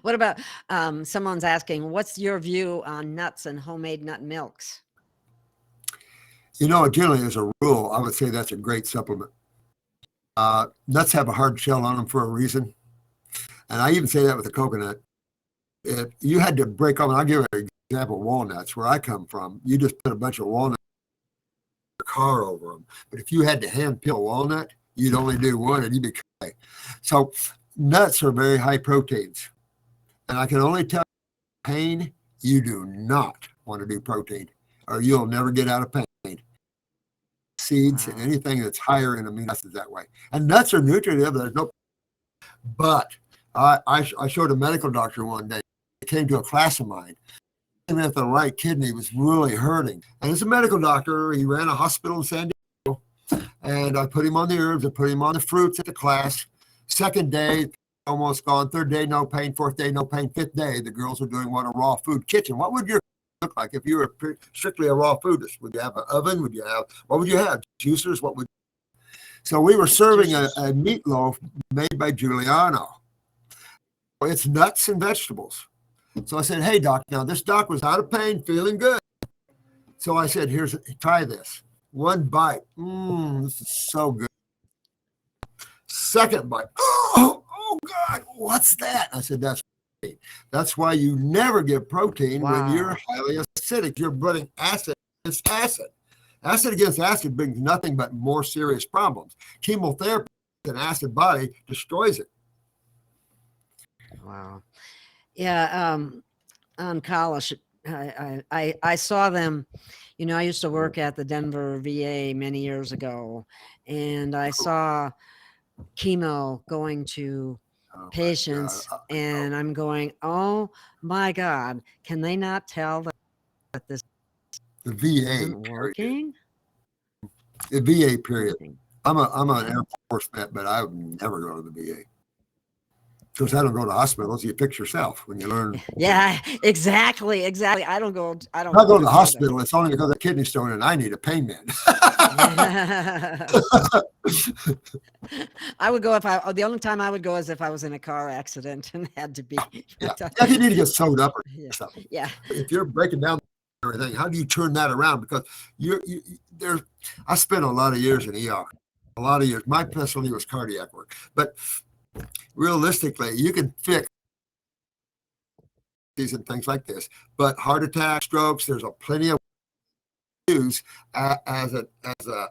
What about someone's asking, what's your view on nuts and homemade nut milks? Generally as a rule, I would say that's a great supplement. Nuts have a hard shell on them for a reason. And I even say that with the coconut. If you had to break them, I'll give an example, walnuts, where I come from. You just put a bunch of walnuts in your car over them. But if you had to hand peel a walnut, you'd only do one and you'd be okay. So nuts are very high proteins. And I can only tell you, pain, you do not want to do protein or you'll never get out of pain. Seeds and anything that's higher in amino acids that way. And nuts are nutritive. There's no. But I showed a medical doctor one day. He came to a class of mine. Even if the right kidney was really hurting. And as a medical doctor, he ran a hospital in San Diego. And I put him on the herbs. I put him on the fruits at the class. Second day, almost gone. Third day, no pain. Fourth day, no pain. Fifth day, the girls were doing what a raw food kitchen. What would your look like if you were strictly a raw foodist? Would you have an oven? What would you have? Juicers? What would? So we were serving a meatloaf made by Giuliano. It's nuts and vegetables. So I said, hey, doc, now this doc was out of pain, feeling good. So I said, try this. One bite. This is so good. Second bite. Oh God, what's that? I said, that's why you never give protein when you're highly acidic. You're putting acid against acid. Acid against acid brings nothing but more serious problems. Chemotherapy in an acid body destroys it. Wow. Yeah. On college, I saw them, You know, I used to work at the Denver VA many years ago, and I saw chemo going to Oh my God. patients, and I'm going, oh my God, can they not tell that this The VA isn't period. working? The VA period. Working. I'm an Air Force vet, but I would never go to the VA. Of course, I don't go to hospitals. You fix yourself when you learn. Yeah, exactly. I don't go. I don't When I go to go the either. hospital, it's only because of kidney stone and I need a pain med. I would go if I. The only time I would go is if I was in a car accident and had to be. Yeah, if you need to get sewed up or Yeah. something. Yeah. If you're breaking down everything, how do you turn that around? Because there's. I spent a lot of years in ER. A lot of years. My specialty was cardiac work, but realistically, you can fix these and things like this. But heart attack, strokes, there's a plenty of use as a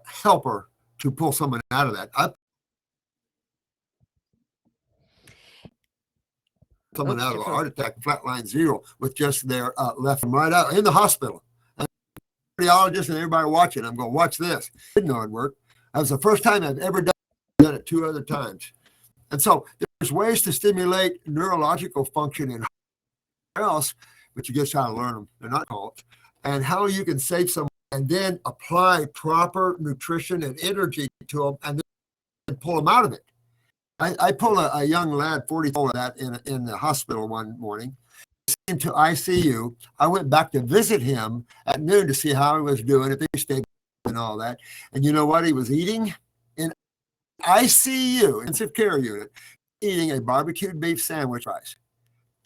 helper to pull someone out of that. Someone out of a heart attack, flatline zero, with just their left and right out in the hospital. And cardiologist and everybody watching, I'm going, watch this. Didn't know it'd work. That was the first time I've ever done it 2 other times. And so there's ways to stimulate neurological function in else, but you just got to learn them. They're not called. And how you can save someone and then apply proper nutrition and energy to them and then pull them out of it. I pulled a young lad, 44, that in the hospital one morning into ICU. I went back to visit him at noon to see how he was doing, if he stayed and all that. And you know what he was eating? In ICU, intensive care unit, eating a barbecued beef sandwich rice.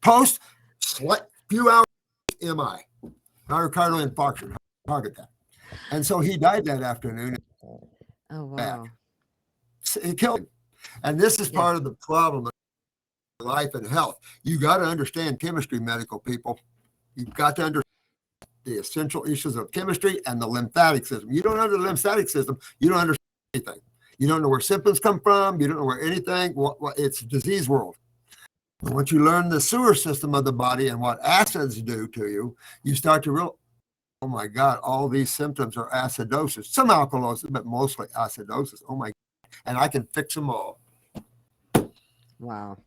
Post few hours MI, myocardial infarction, heart attack. And so he died that afternoon. Oh, wow. It killed him. And this is part of the problem of life and health. You got to understand chemistry, medical people. You've got to understand the essential issues of chemistry and the lymphatic system. You don't understand the lymphatic system, you don't understand anything. You don't know where symptoms come from. You don't know where anything. It's disease world. And once you learn the sewer system of the body and what acids do to you, you start to realize, oh my God, all these symptoms are acidosis. Some alkalosis, but mostly acidosis. Oh my God. And I can fix them all. Wow.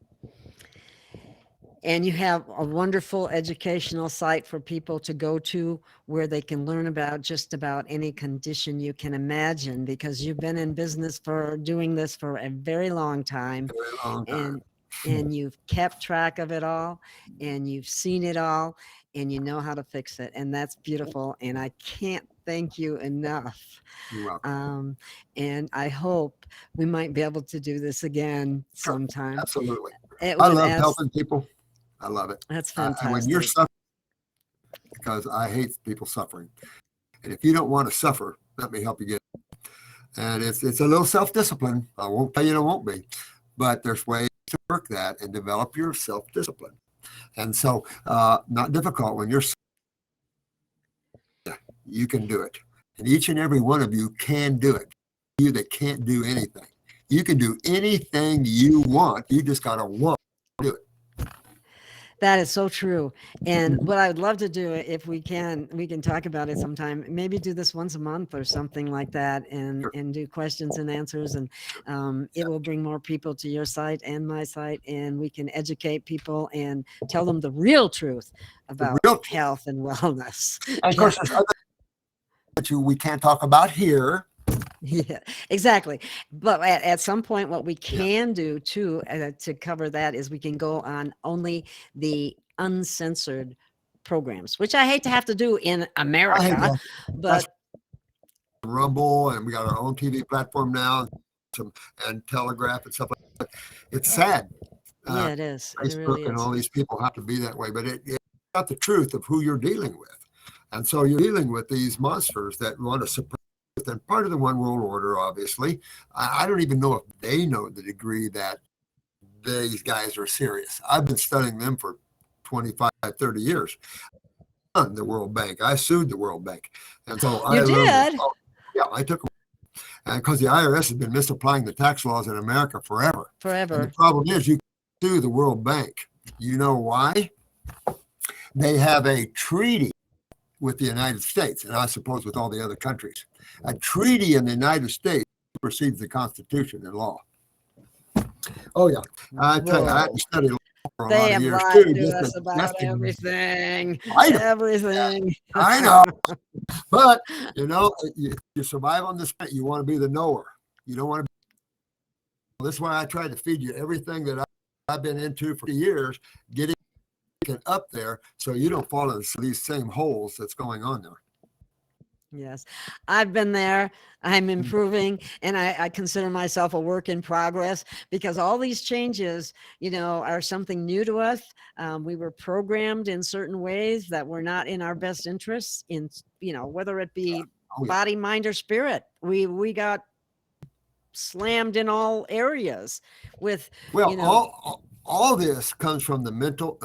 And you have a wonderful educational site for people to go to where they can learn about just about any condition you can imagine, because you've been in business for doing this for a very long time. Very long time. And you've kept track of it all, and you've seen it all, and you know how to fix it. And that's beautiful. And I can't thank you enough. You're welcome. And I hope we might be able to do this again sometime. Absolutely. I love helping people. I love it. That's fantastic. When you're suffering, because I hate people suffering. And if you don't want to suffer, let me help you get it. And it's a little self-discipline. I won't tell you it won't be, but there's ways to work that and develop your self-discipline. And so not difficult when you're you can do it. And each and every one of you can do it. You that can't do anything. You can do anything you want. You just got to want to do it. That is so true. And what I would love to do, if we can talk about it sometime, maybe do this once a month or something like that, and do questions and answers. And it will bring more people to your site and my site, and we can educate people and tell them the real truth about health and wellness. And of course, there's other that we can't talk about here. Yeah, exactly. But at some point, what we can do too, to cover that, is we can go on only the uncensored programs, which I hate to have to do in America, but Rumble, and we got our own TV platform now, and Telegraph and stuff like that. It's sad. Yeah, it is. Facebook it really and is. all these people have to be that way, but it's not the truth of who you're dealing with. And so you're dealing with these monsters that want to suppress. And part of the One World Order, obviously. I don't even know if they know the degree that these guys are serious. I've been studying them for 25, 30 years. The World Bank. I sued the World Bank. And so I did? Yeah, I took them. And because the IRS has been misapplying the tax laws in America forever. And the problem is you can sue the World Bank. You know why? They have a treaty with the United States, and I suppose with all the other countries. A treaty in the United States supersedes the Constitution and law. Oh yeah, I tell you, I had Whoa. to study law for a They lot of have years lied too, to us about just to everything. I know, Everything. I know, but you survive on this planet. You want to be the knower. You don't want to. That's why I try to feed you everything that I've been into for years, getting up there, so you don't fall into these same holes that's going on there. Yes, I've been there. I'm improving, and I consider myself a work in progress because all these changes, are something new to us. We were programmed in certain ways that were not in our best interests. Whether it be Oh, yeah. body, mind, or spirit, we got slammed in all areas. With Well, all this comes from the mental,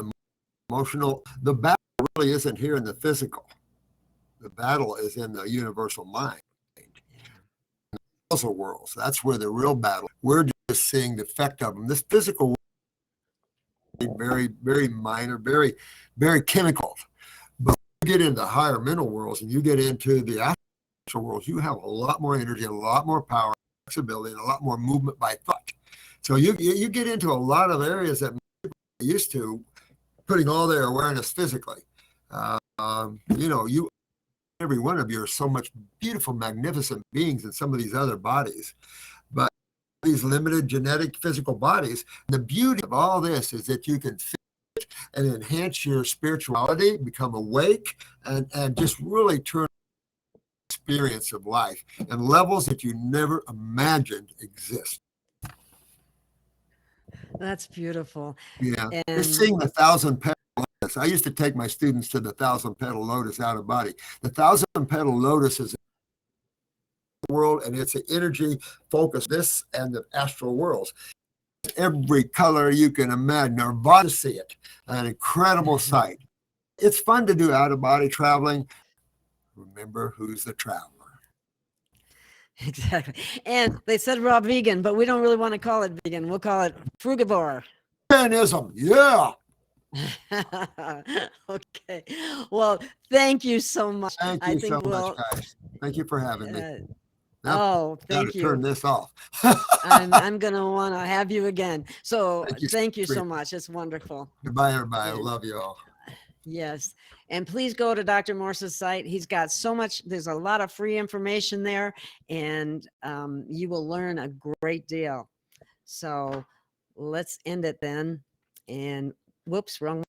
emotional. The battle really isn't here in the physical. The battle is in the universal mind. Causal worlds. That's where the real battle. We're just seeing the effect of them. This physical world is very, very minor, very, very chemical. But you get into higher mental worlds and you get into the astral worlds, you have a lot more energy, a lot more power, flexibility, and a lot more movement by thought. So you get into a lot of areas that people are used to putting all their awareness physically. You every one of you are so much beautiful, magnificent beings in some of these other bodies. But these limited genetic physical bodies, the beauty of all this is that you can fit and enhance your spirituality, become awake, and just really turn the experience of life and levels that you never imagined exist. That's beautiful. Yeah. And Just seeing the 1,000-petal lotus. I used to take my students to the 1,000-petal lotus out of body. The 1,000-petal lotus is a world, and it's an energy focus, this and the astral worlds. Every color you can imagine, or body see it. An incredible sight. It's fun to do out of body traveling. Remember who's the traveler. Exactly. And they said raw vegan, but we don't really want to call it vegan. We'll call it frugivore. Veganism, yeah. Okay. Well, thank you so much. Thank you so much, guys. Thank you for having me. Now, thank you. Turn this off. I'm gonna want to have you again. So thank you so much. It's wonderful. Goodbye, everybody. I love you all. Yes. And please go to Dr. Morse's site. He's got so much, there's a lot of free information there, and you will learn a great deal. So let's end it then. And whoops, wrong.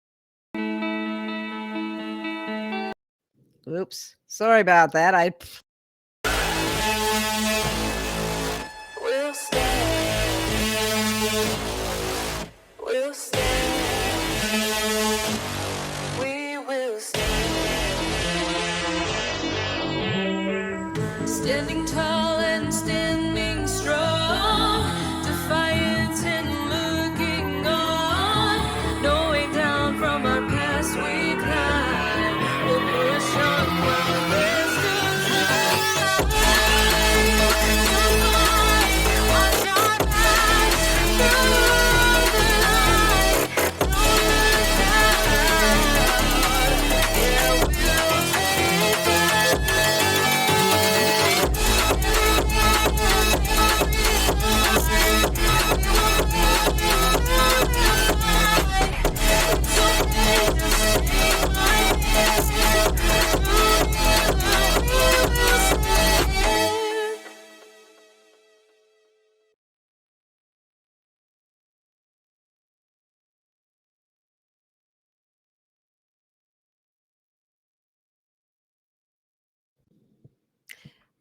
Oops. Sorry about that. We'll stand. We'll stand. We will stand. Standing tall and standing strong. Defiant and looking on. No way down from our past we climb. We'll push on while there's still time. Watch our backs through the light. Don't look down. Yeah, we'll take flight.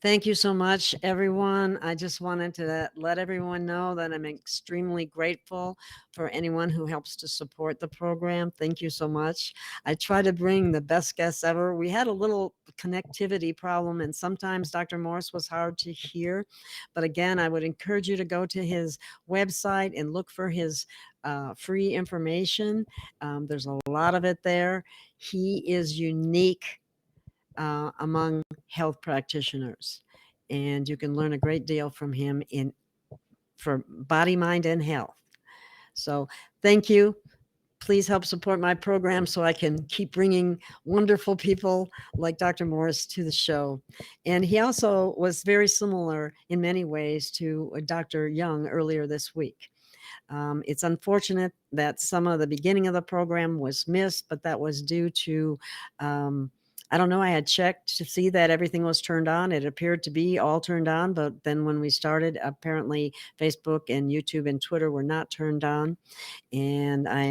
Thank you so much, everyone. I just wanted to let everyone know that I'm extremely grateful for anyone who helps to support the program. Thank you so much. I try to bring the best guests ever. We had a little connectivity problem, and sometimes Dr. Morse was hard to hear. But again, I would encourage you to go to his website and look for his free information. There's a lot of it there. He is unique among health practitioners, and you can learn a great deal from him for body, mind, and health. So thank you. please help support my program so I can keep bringing wonderful people like Dr. Morse to the show. And he also was very similar in many ways to Dr. Young earlier this week. It's unfortunate that some of the beginning of the program was missed, but that was due to, I don't know, I had checked to see that everything was turned on. It appeared to be all turned on, but then when we started, apparently Facebook and YouTube and Twitter were not turned on. And I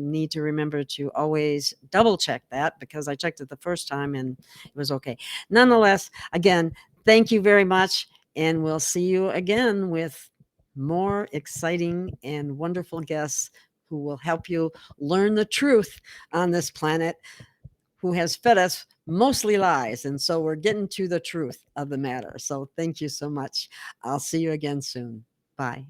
need to remember to always double check that, because I checked it the first time and it was okay. Nonetheless, again, thank you very much. And we'll see you again with more exciting and wonderful guests who will help you learn the truth on this planet, who has fed us mostly lies. And so we're getting to the truth of the matter. So thank you so much. I'll see you again soon. Bye.